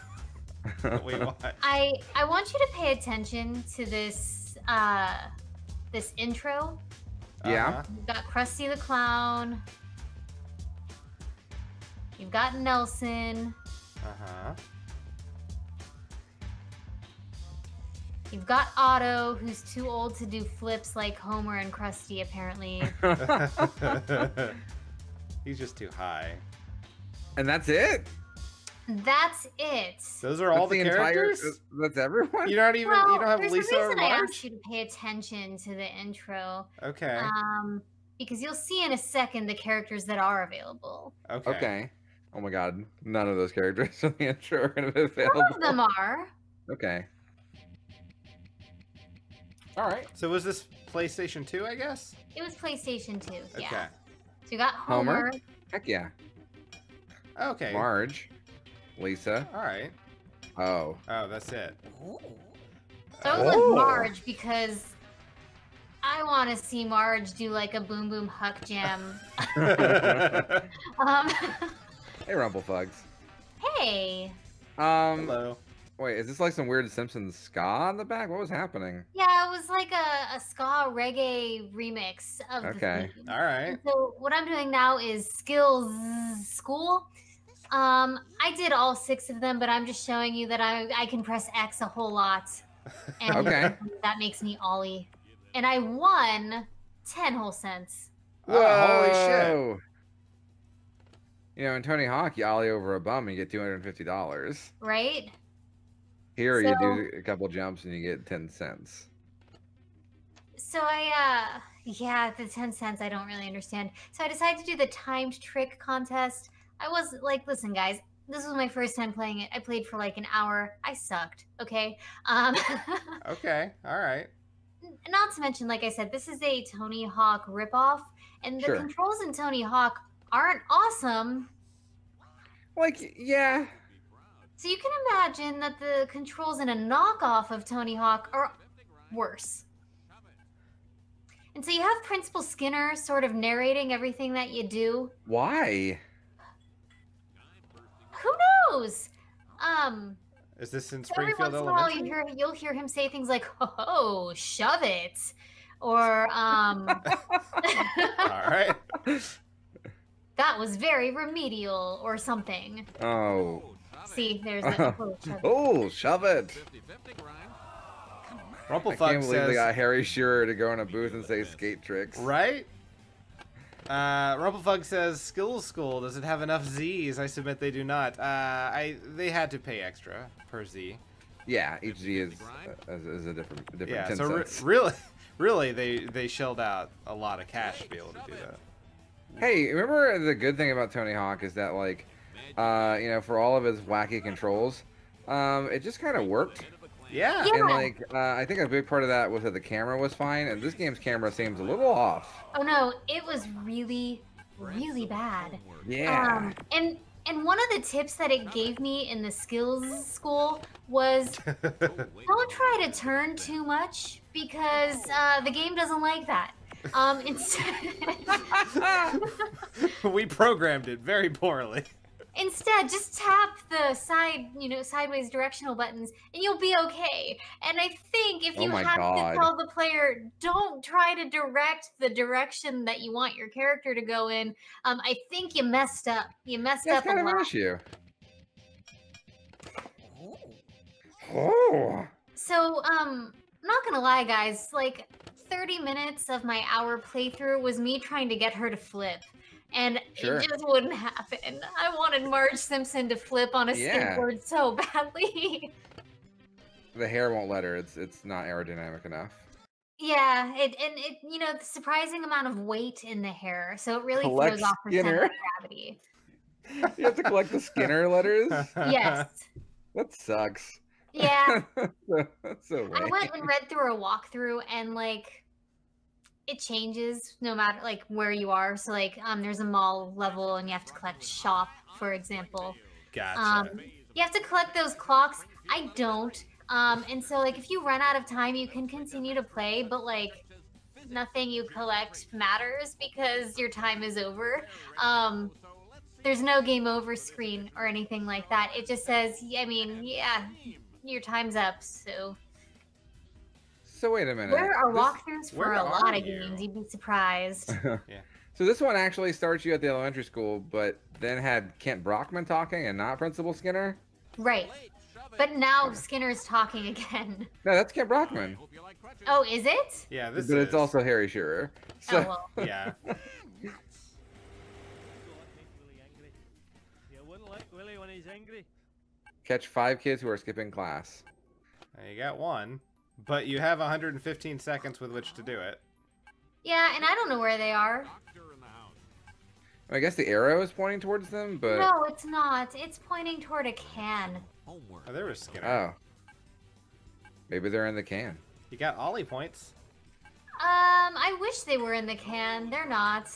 B: Wait, what?
C: I want you to pay attention to this this intro.
A: Yeah.
C: You've got Krusty the Clown. You've got Nelson.
B: Uh-huh.
C: You've got Otto, who's too old to do flips like Homer and Krusty, apparently.
B: He's just too high.
A: And that's it?
C: That's it.
B: Those are all
A: That's
B: the characters?
A: That's everyone?
B: You're not even,
C: Well,
B: you don't have
C: there's
B: Lisa
C: a
B: or
C: reason I
B: Marge?
C: asked you to pay attention to the intro.
B: Okay.
C: Because you'll see in a second the characters that are available.
B: Okay.
A: Okay. Oh my god, none of those characters in the intro are going to be available.
C: Some of them are.
A: Okay. Alright.
B: So was this PlayStation 2, I guess?
C: It was PlayStation 2, yeah.
B: Okay.
C: So you got Homer.
A: Heck yeah.
B: Okay.
A: Marge. Lisa.
B: All right.
A: Oh.
B: Oh, that's it.
C: So I was with Marge because I want to see Marge do like a Boom Boom Huck Jam.
A: Hey, Rumplefugs.
C: Hey.
B: Hello.
A: Wait, is this like some weird Simpsons ska in the back? What was happening?
C: Yeah, it was like a ska reggae remix of the theme.
B: All right.
C: So what I'm doing now is Skills School. I did all 6 of them, but I'm just showing you that I can press X a whole lot. And
A: Okay.
C: that makes me Ollie. And I won 10 whole cents.
A: Whoa!
B: Oh, holy shit.
A: You know, in Tony Hawk, you ollie over a bum and you get $250.
C: Right?
A: Here, you do a couple jumps and you get 10 cents.
C: So yeah, the 10 cents I don't really understand. So I decided to do the timed trick contest. I was like, listen guys, this was my first time playing it. I played for like an hour. I sucked, okay?
B: Okay, all right.
C: Not to mention, like I said, this is a Tony Hawk ripoff, and the controls in Tony Hawk aren't awesome.
A: Like, yeah.
C: So you can imagine that the controls in a knockoff of Tony Hawk are worse. And so you have Principal Skinner sort of narrating everything that you do.
A: Why?
C: Who knows?
B: Is this in
C: So every
B: Springfield
C: once in a while
B: Elementary?
C: you'll hear him say things like, "Oh, shove it," or
B: All right.
C: "That was very remedial," or something.
A: Oh.
C: See, there's that.
A: Oh, shove it. I
B: Rumplefuck
A: can't believe
B: says,
A: they got Harry Shearer to go in a booth and say skate tricks.
B: right? Rumplefuck says, Skills School, does it have enough Z's? I submit they do not. They had to pay extra per Z.
A: Yeah, each Z is a different
B: Yeah,
A: 10
B: so
A: cents.
B: really, they shelled out a lot of cash to be able to do that.
A: Hey, remember the good thing about Tony Hawk is that, like, you know, for all of his wacky controls, it just kind of worked.
B: Yeah.
A: And, like, I think a big part of that was that the camera was fine, and this game's camera seems a little off.
C: Oh no, it was really, really bad.
A: Yeah.
C: And And one of the tips that it gave me in the skills school was don't try to turn too much because the game doesn't like that. Instead,
B: We programmed it very poorly.
C: instead, just tap the sideways directional buttons, and you'll be okay. And I think if
A: Oh
C: you
A: my
C: have
A: God.
C: to tell the player, don't try to direct the direction that you want your character to go in, I think you messed up. You messed
A: That's
C: up a
A: kind of an
C: lot.
A: issue. Oh.
C: So, not gonna lie, guys, like 30 minutes of my hour playthrough was me trying to get her to flip. And
A: Sure.
C: it just wouldn't happen. I wanted Marge Simpson to flip on a
A: Yeah.
C: skateboard so badly.
A: The hair won't let her. It's not aerodynamic enough.
C: Yeah, it the surprising amount of weight in the hair, so it really
A: Collect
C: throws off the center
A: Skinner.
C: of gravity.
A: You have to collect the Skinner letters?
C: Yes.
A: That sucks.
C: Yeah.
A: That's so
C: I
A: lame.
C: went and read through a walkthrough, and like it changes no matter like where you are. So like there's a mall level and you have to collect shop, for example.
B: Gotcha.
C: You have to collect those clocks. I don't. And so like if you run out of time you can continue to play, but like nothing you collect matters because your time is over. There's no game over screen or anything like that. It just says, I mean, yeah, your time's up, so.
A: So wait a minute.
C: There are walkthroughs for
B: where
C: a lot
B: are
C: of
B: you?
C: games. You'd be surprised.
A: So this one actually starts you at the elementary school, but then had Kent Brockman talking and not Principal Skinner?
C: Right. But now Skinner's talking again.
A: No, that's Kent Brockman.
C: Oh, is it?
B: Yeah, this
A: But
B: is.
A: it's also Harry Shearer. So,
C: Oh, well.
B: Yeah.
A: catch 5 kids who are skipping class.
B: You got one, but you have 115 seconds with which to do it.
C: Yeah, and I don't know where they are.
A: I guess the arrow is pointing towards them, but...
C: No, it's not. It's pointing toward a can.
B: Oh, there was Skinner.
A: Oh. Maybe they're in the can.
B: You got Ollie points.
C: I wish they were in the can. They're not.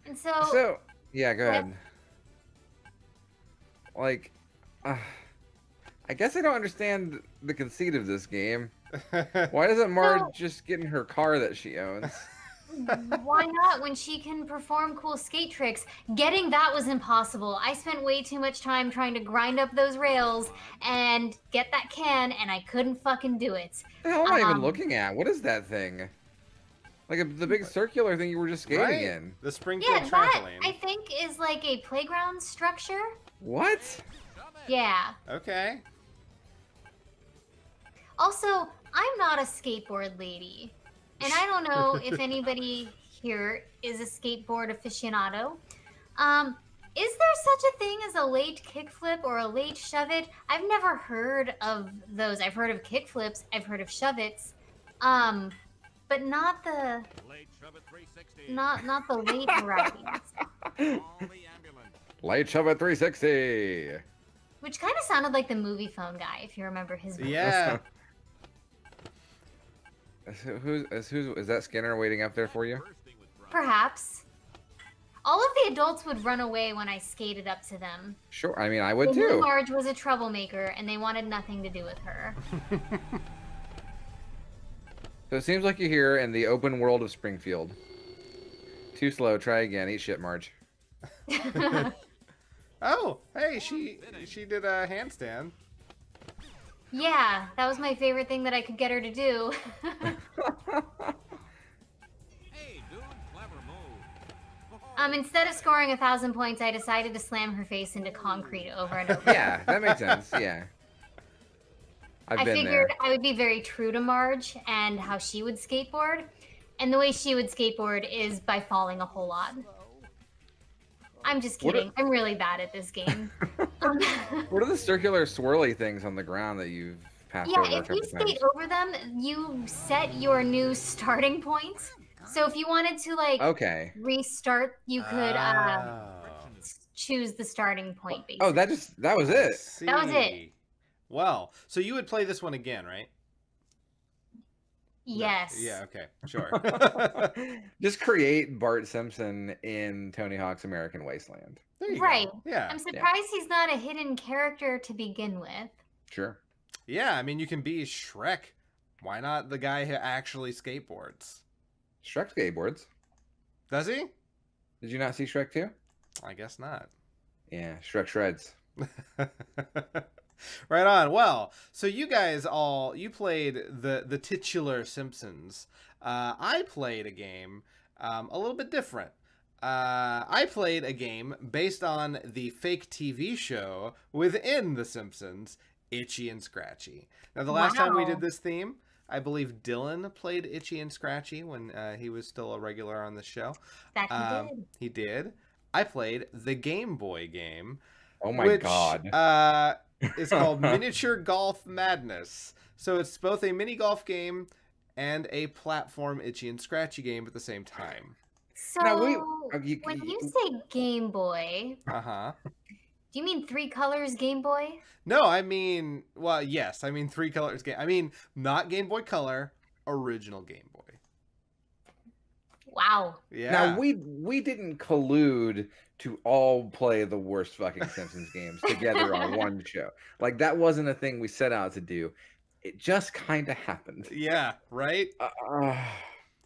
C: And
A: So, yeah, go ahead. Like, I guess I don't understand the conceit of this game. Why doesn't Marge just get in her car that she owns?
C: why not when she can perform cool skate tricks? Getting that was impossible. I spent way too much time trying to grind up those rails and get that can, and I couldn't fucking do it.
A: The hell am I even looking at? What is that thing? Like the big circular thing you were just skating
B: Right?
A: in.
B: The Springfield
C: Yeah, that
B: trampoline.
C: I think is like a playground structure.
A: What?
C: Yeah.
B: Okay.
C: Also, I'm not a skateboard lady. And I don't know if anybody here is a skateboard aficionado. Is there such a thing as a late kickflip or a late shove-it? I've never heard of those. I've heard of kickflips, I've heard of shove-its. But not the not the late varieties.
A: Light shove at 360.
C: Which kind of sounded like the movie phone guy, if you remember his voice.
B: Yeah.
A: Is that Skinner waiting up there for you?
C: Perhaps. All of the adults would run away when I skated up to them.
A: Sure, I mean, I would
C: They knew
A: too.
C: Marge was a troublemaker, and they wanted nothing to do with her.
A: So it seems like you're here in the open world of Springfield. Too slow, try again. Eat shit, Marge.
B: Oh, hey, she did a handstand.
C: Yeah, that was my favorite thing that I could get her to do. Instead of scoring 1,000 points, I decided to slam her face into concrete over and over.
A: Yeah, that makes sense. Yeah.
C: I figured I would be very true to Marge and how she would skateboard. And the way she would skateboard is by falling a whole lot. I'm just kidding. I'm really bad at this game.
A: What are the circular swirly things on the ground that you've passed over?
C: Yeah, if you skate over them, you set your new starting point. So if you wanted to like restart, you could choose the starting point. Basically.
A: Oh, that was it.
C: That was it.
B: Well, so you would play this one again, right?
C: Yes.
B: Yeah, okay, sure.
A: Just create Bart Simpson in Tony Hawk's American Wasteland.
B: There you
C: Right.
B: go. Yeah.
C: I'm surprised he's not a hidden character to begin with.
A: Sure.
B: Yeah, I mean, you can be Shrek. Why not the guy who actually skateboards?
A: Shrek skateboards.
B: Does he?
A: Did you not see Shrek 2?
B: I guess not.
A: Yeah, Shrek shreds.
B: Right on. Well, so you guys you played the titular Simpsons. I played a game a little bit different. I played a game based on the fake TV show within The Simpsons, Itchy and Scratchy. Now, the last time we did this theme, I believe Dylan played Itchy and Scratchy when he was still a regular on the show.
C: That he did.
B: He did. I played the Game Boy game.
A: Oh my god.
B: It's called Miniature Golf Madness. So it's both a mini golf game and a platform Itchy and Scratchy game at the same time.
C: So
A: Now,
C: when you say Game Boy,
B: Uh-huh.
C: do you mean 3 colors Game Boy?
B: No, I mean, well, yes, I mean 3 colors game. I mean, not Game Boy Color, original Game Boy.
C: Wow.
B: Yeah.
A: Now we didn't collude to all play the worst fucking Simpsons games together on one show. Like that wasn't a thing we set out to do. It just kind of happened.
B: Yeah, right?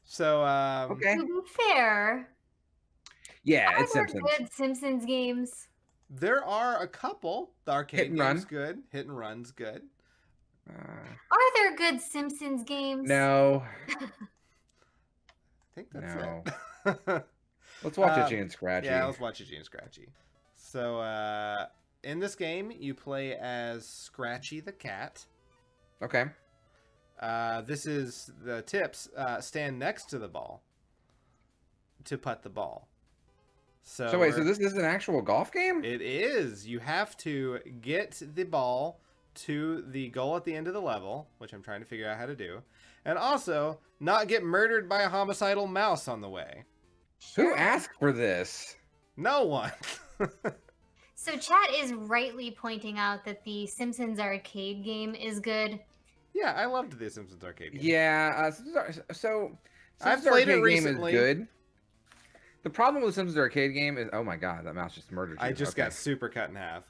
B: So,
A: okay.
C: To be fair,
A: Yeah,
C: are
A: it's
C: there
A: Simpsons.
C: good Simpsons games?
B: there are a couple. The arcade
A: Hit and
B: game's
A: Run.
B: good. Hit and Run's good.
C: Are there good Simpsons games?
A: No.
B: I think that's
A: No.
B: it.
A: Let's watch Itchy and Scratchy.
B: Yeah, let's watch Itchy and Scratchy. So, in this game, you play as Scratchy the cat.
A: Okay.
B: This is the tips. Stand next to the ball to putt the ball.
A: So wait, so this is an actual golf game?
B: It is. You have to get the ball to the goal at the end of the level, which I'm trying to figure out how to do, and also not get murdered by a homicidal mouse on the way.
A: Who asked for this?
B: No one.
C: So chat is rightly pointing out that the Simpsons arcade game is good.
B: Yeah, I loved the Simpsons arcade game.
A: Yeah, so
B: I've
A: Simpsons
B: played it
A: arcade
B: recently.
A: game is good. The problem with the Simpsons arcade game is, oh my god, that mouse just murdered you.
B: I just
A: Okay.
B: got super cut in half.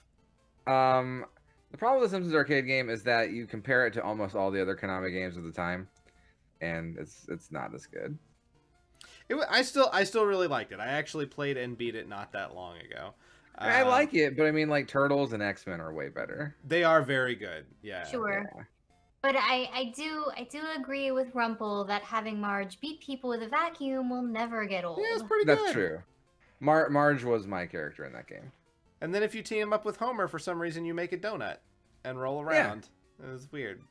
A: The problem with the Simpsons arcade game is that you compare it to almost all the other Konami games of the time, and it's not as good.
B: I still really liked it. I actually played and beat it not that long ago.
A: I like it, but I mean, like Turtles and X-Men are way better.
B: They are very good. Yeah.
C: Sure.
A: Yeah.
C: But I do agree with Rumple that having Marge beat people with a vacuum will never get old.
B: Yeah, it's pretty good.
A: That's true. Marge was my character in that game.
B: And then if you team up with Homer, for some reason you make a donut and roll around. It was weird.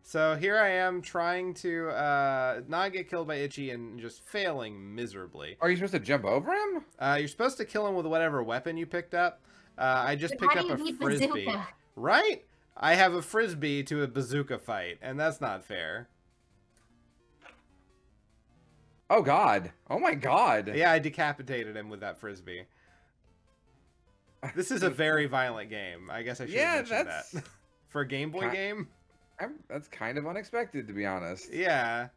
B: So here I am trying to not get killed by Itchy and just failing miserably.
A: Are you supposed to jump over him?
B: You're supposed to kill him with whatever weapon you picked up. I just
C: But
B: picked
C: how
B: up
C: do
B: a
C: you beat
B: frisbee.
C: Bazooka?
B: Right? I have a frisbee to a bazooka fight, and that's not fair.
A: Oh god. Oh my god.
B: Yeah, I decapitated him with that frisbee. This is a very violent game. I guess I should have mentioned that. For a Game Boy game?
A: That's kind of unexpected, to be honest.
B: Yeah.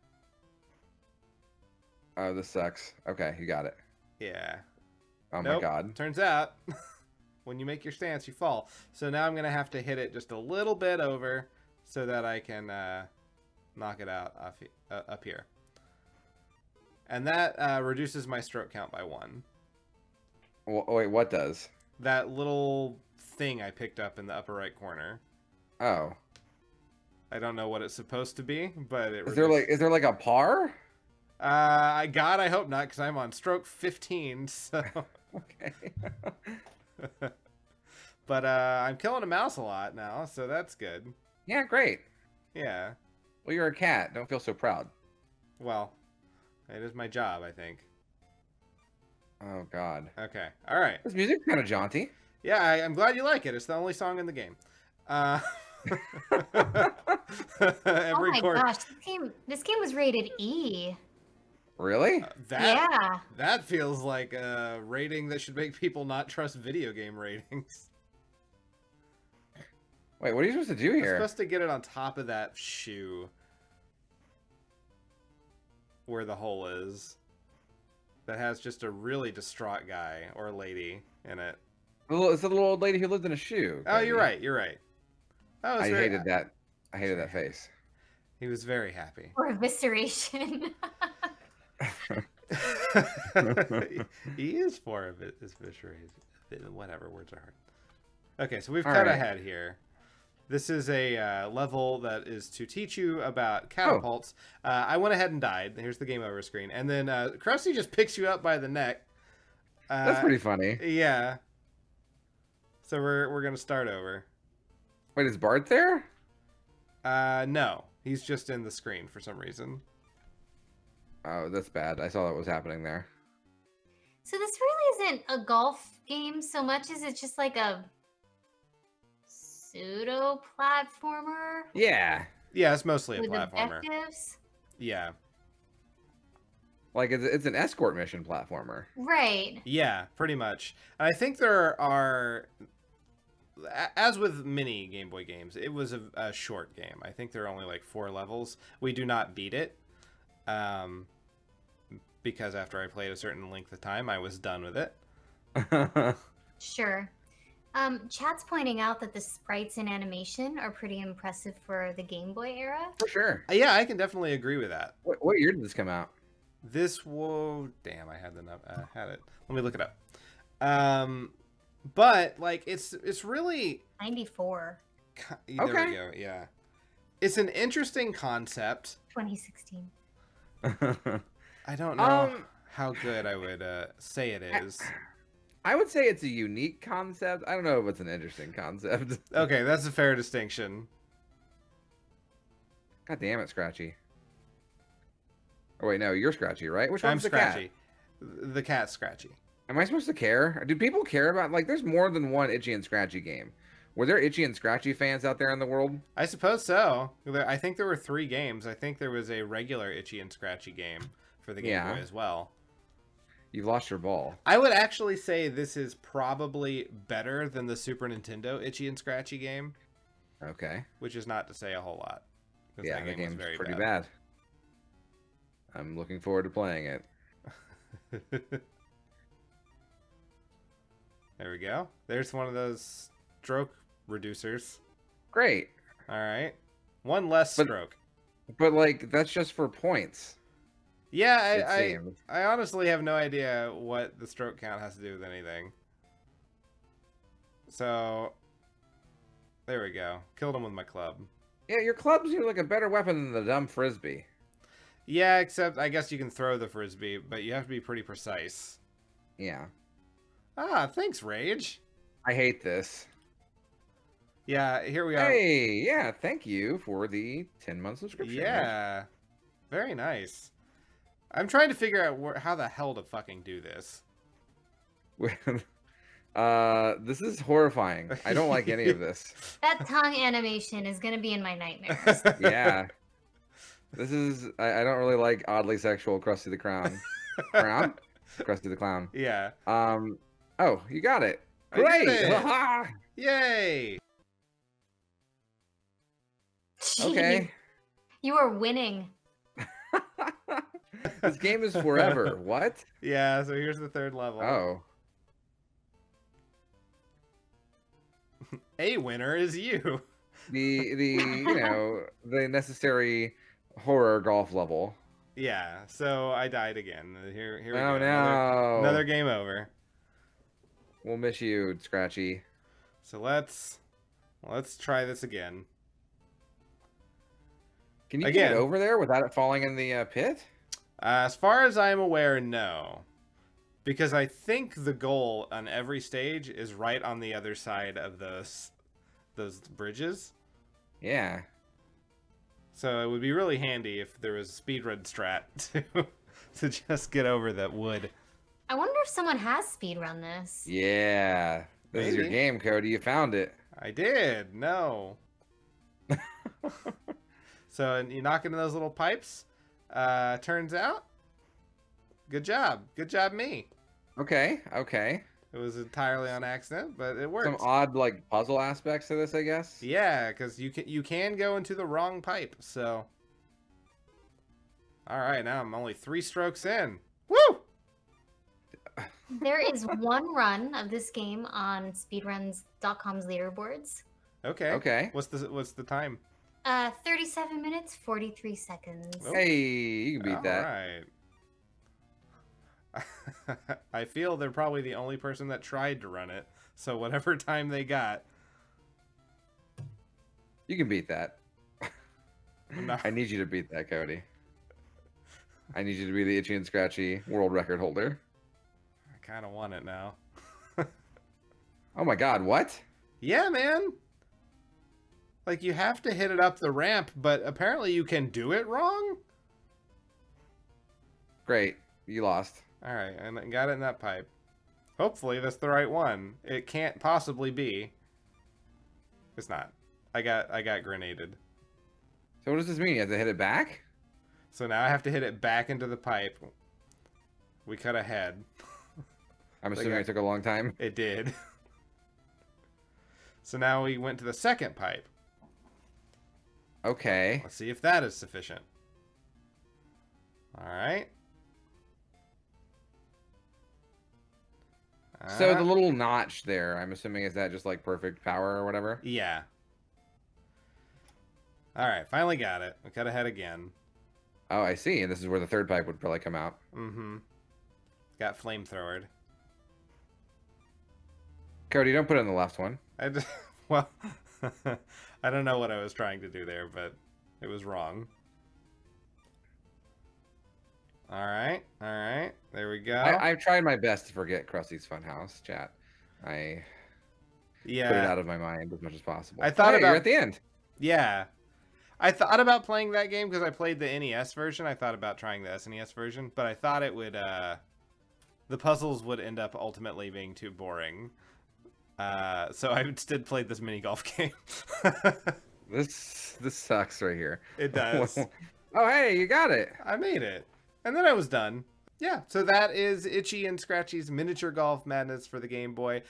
A: Oh, this sucks. Okay, you got it.
B: Yeah.
A: Oh
B: Nope.
A: my god.
B: Turns out, when you make your stance, you fall. So now I'm going to have to hit it just a little bit over so that I can knock it out up here. And that reduces my stroke count by 1.
A: Wait, what does?
B: That little thing I picked up in the upper right corner.
A: Oh.
B: I don't know what it's supposed to be, but it
A: Is there like a par?
B: God, I hope not, because I'm on stroke 15, so...
A: Okay.
B: But I'm killing a mouse a lot now, so that's good.
A: Yeah, great.
B: Yeah.
A: Well, you're a cat. Don't feel so proud.
B: Well, it is my job, I think.
A: Oh god.
B: Okay. All right.
A: This music's kind of jaunty.
B: Yeah, I'm glad you like it. It's the only song in the game.
C: Oh my gosh, this game was rated E.
A: Really?
C: Yeah.
B: That feels like a rating that should make people not trust video game ratings.
A: Wait, what are you supposed to do
B: You're
A: here?
B: supposed to get it on top of that shoe. where the hole is. That has just a really distraught guy or lady in it.
A: It's the little old lady who lived in a shoe.
B: Oh, you're right. You're right.
A: I hated that. I hated that face.
B: He was very happy.
C: Or evisceration.
B: He is for evisceration. Whatever, words are hard. Okay, so we've cut ahead here. This is a level that is to teach you about catapults. I went ahead and died. Here's the game over screen. And then Krusty just picks you up by the neck.
A: That's pretty funny.
B: Yeah. So we're going to start over.
A: Wait, is Bart there?
B: No. He's just in the screen for some reason.
A: Oh, that's bad. I saw what was happening there.
C: So this really isn't a golf game so much as it's just like a pseudo platformer.
B: Yeah, it's mostly a
C: with
B: platformer.
C: Objectives.
B: Yeah,
A: like it's an escort mission platformer.
C: Right.
B: Yeah, pretty much. And I think there are, as with many Game Boy games, it was a short game. I think there are only like 4 levels. We do not beat it, because after I played a certain length of time, I was done with it.
C: Sure. Chat's pointing out that the sprites and animation are pretty impressive for the Game Boy era.
A: For sure.
B: Yeah, I can definitely agree with that.
A: What year did this come out?
B: This damn, I had had it. Let me look it up. But like it's really
C: 94.
B: There we go. Yeah, it's an interesting concept.
C: 2016.
B: I don't know how good I would say it is.
A: I would say it's a unique concept. I don't know if it's an interesting concept.
B: Okay, that's a fair distinction.
A: God damn it, Scratchy. Oh wait, no, you're Scratchy, right? Which
B: I'm
A: one's the
B: Scratchy.
A: cat?
B: The cat's Scratchy.
A: Am I supposed to care? Do people care about, like, there's more than one Itchy and Scratchy game. Were there Itchy and Scratchy fans out there in the world?
B: I suppose so. I think there were 3 games. I think there was a regular Itchy and Scratchy game for the Game Boy as well.
A: You've lost your ball.
B: I would actually say this is probably better than the Super Nintendo Itchy and Scratchy game.
A: Okay.
B: Which is not to say a whole lot.
A: Yeah, the game's very pretty bad. I'm looking forward to playing it.
B: There we go. There's one of those stroke reducers.
A: Great.
B: All right. One less stroke.
A: But like, that's just for points.
B: Yeah, I honestly have no idea what the stroke count has to do with anything. So, there we go. Killed him with my club.
A: Yeah, your club seems like a better weapon than the dumb frisbee.
B: Yeah, except I guess you can throw the frisbee, but you have to be pretty precise.
A: Yeah.
B: Ah, thanks, Rage.
A: I hate this.
B: Yeah, here we are.
A: Hey, yeah, thank you for the 10-month subscription.
B: Yeah, very nice. I'm trying to figure out how the hell to fucking do this.
A: This is horrifying. I don't like any of this.
C: That tongue animation is going to be in my nightmares.
A: Yeah. This is... I don't really like oddly sexual Krusty the Clown. Crown? Krusty the Clown.
B: Yeah.
A: Oh, you got it.
B: Great!
A: It.
B: Yay!
A: Okay.
C: You are winning.
A: This game is forever. What?
B: Yeah, so here's the 3rd level.
A: Oh.
B: A winner is you.
A: The the necessary horror golf level.
B: Yeah, so I died again. Here we go.
A: Oh no.
B: Another game over.
A: We'll miss you, Scratchy.
B: So let's try this again.
A: Can you get it over there without it falling in the pit?
B: As far as I'm aware, no. Because I think the goal on every stage is right on the other side of those bridges.
A: Yeah.
B: So it would be really handy if there was a speedrun strat to just get over that wood.
C: I wonder if someone has speedrun this.
A: Yeah. This is your game, Cody. You found it.
B: I did. No. So you knock into those little pipes. Turns out, good job. Good job, me.
A: Okay. Okay.
B: It was entirely on accident, but it worked.
A: Some odd like puzzle aspects to this, I guess.
B: Yeah, because you can go into the wrong pipe. So All right, now I'm only 3 strokes in. Woo!
C: There is one run of this game on speedruns.com's leaderboards.
B: Okay.
A: Okay.
B: What's the time?
C: 37 minutes, 43 seconds.
B: Oh.
A: Hey, you can beat that.
B: All right. I feel they're probably the only person that tried to run it. So whatever time they got.
A: You can beat that.
B: No.
A: I need you to beat that, Cody. I need you to be the Itchy and Scratchy world record holder.
B: I kind of want it now.
A: Oh my god, what?
B: Yeah, man. Like, you have to hit it up the ramp, but apparently you can do it wrong?
A: Great. You lost.
B: Alright, and I got it in that pipe. Hopefully that's the right one. It can't possibly be. It's not. I got grenaded.
A: So what does this mean? You have to hit it back?
B: So now I have to hit it back into the pipe. We cut ahead.
A: I'm assuming it took a long time.
B: It did. So now we went to the second pipe.
A: Okay.
B: Let's see if that is sufficient. Alright.
A: So the little notch there, I'm assuming, is that just like perfect power or whatever?
B: Yeah. Alright, finally got it. We cut ahead again.
A: Oh, I see. And this is where the third pipe would probably come out.
B: Mm-hmm. Got flamethrowered.
A: Cody, don't put it in the left one.
B: Well, I don't know what I was trying to do there, but it was wrong. Alright, alright. There we go.
A: I've tried my best to forget Krusty's Funhouse, chat. I put it out of my mind as much as possible.
B: I thought
A: you're at the end.
B: Yeah. I thought about playing that game because I played the NES version. I thought about trying the SNES version, but I thought it would, the puzzles would end up ultimately being too boring. So I instead played this mini golf game.
A: This sucks right here.
B: It does.
A: Oh, hey, you got it.
B: I made it. And then I was done. Yeah, so that is Itchy and Scratchy's Miniature Golf Madness for the Game Boy.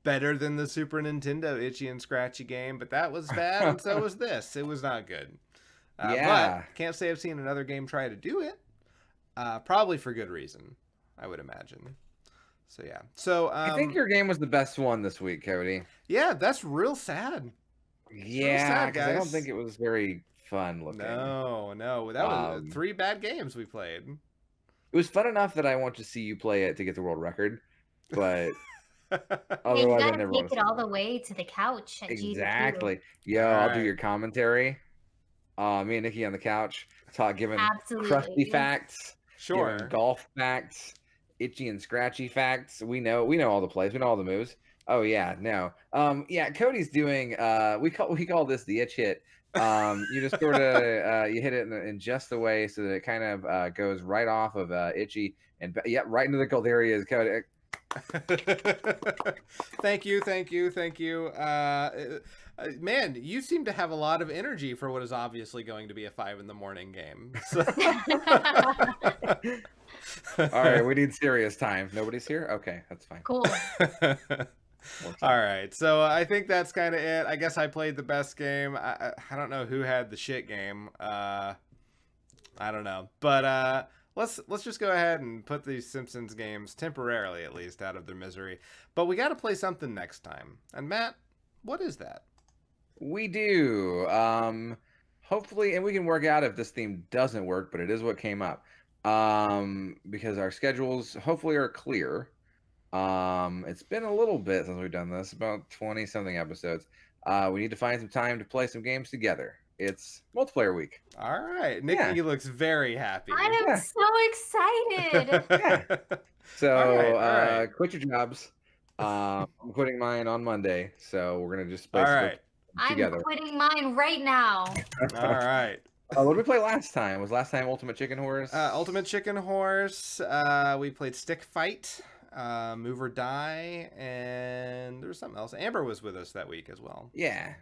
B: Better than the Super Nintendo Itchy and Scratchy game, but that was bad, and so was this. It was not good.
A: Yeah.
B: But can't say I've seen another game try to do it. Probably for good reason, I would imagine. So, yeah. So,
A: I think your game was the best one this week, Cody.
B: Yeah, that's real sad.
A: Yeah, because I don't think it was very fun looking.
B: No. That was 3 bad games we played.
A: It was fun enough that I want to see you play it to get the world record, but
C: you gotta make it all the way to the couch at
A: exactly.
C: GDQ.
A: Yo, I'll do your commentary. Me and Nikki on the couch, giving crusty facts, giving golf facts, Itchy and Scratchy facts. We know all the plays. We know all the moves. Oh yeah, no. Yeah, Cody's doing. We call this the itch hit. You just sort of you hit it in just the way so that it kind of goes right off of Itchy and right into the goal. There he is, Cody.
B: Thank you. Man, you seem to have a lot of energy for what is obviously going to be a 5 in the morning game. So...
A: All right, we need serious time. Nobody's here? Okay, that's fine.
C: Cool.
B: All right, so I think that's kind of it. I guess I played the best game. I don't know who had the shit game. I don't know, but let's just go ahead and put these Simpsons games temporarily, at least, out of their misery. But we got to play something next time. And Matt, what is that?
A: We do. Hopefully, and we can work out if this theme doesn't work, but it is what came up. Because our schedules hopefully are clear. It's been a little bit since we've done this, about 20 something episodes. We need to find some time to play some games together. It's multiplayer week.
B: All right. Nikki looks very happy.
C: I am so excited.
A: Yeah. So
B: all right.
A: quit your jobs. I'm quitting mine on Monday, so we're gonna just play together.
C: I'm quitting mine right now.
B: All right.
A: What did we play last time? Was last time Ultimate Chicken Horse?
B: Ultimate Chicken Horse. We played Stick Fight, Move or Die, and there was something else. Amber was with us that week as well.
A: Yeah.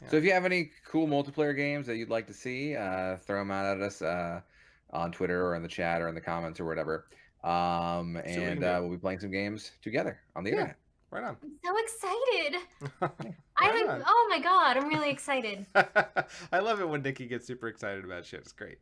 A: So if you have any cool multiplayer games that you'd like to see, throw them out at us on Twitter or in the chat or in the comments or whatever. And we'll be playing some games together on the internet.
B: Right on.
C: I'm so excited. Oh my god, I'm really excited.
B: I love it when Nikki gets super excited about shit. It's great.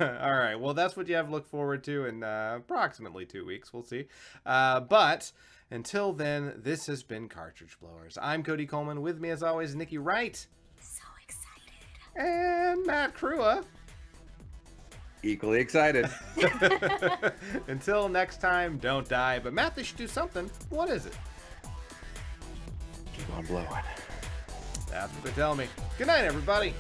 B: All right, well, that's what you have to look forward to in approximately 2 weeks. We'll see. But until then, this has been Cartridge Blowers. I'm Cody Coleman. With me, as always, Nikki Wright.
C: So excited.
B: And Matt Crua.
A: Equally excited.
B: Until next time, don't die. But Matt, they should do something. What is it?
A: Keep on blowing.
B: That's what they tell me. Good night, everybody.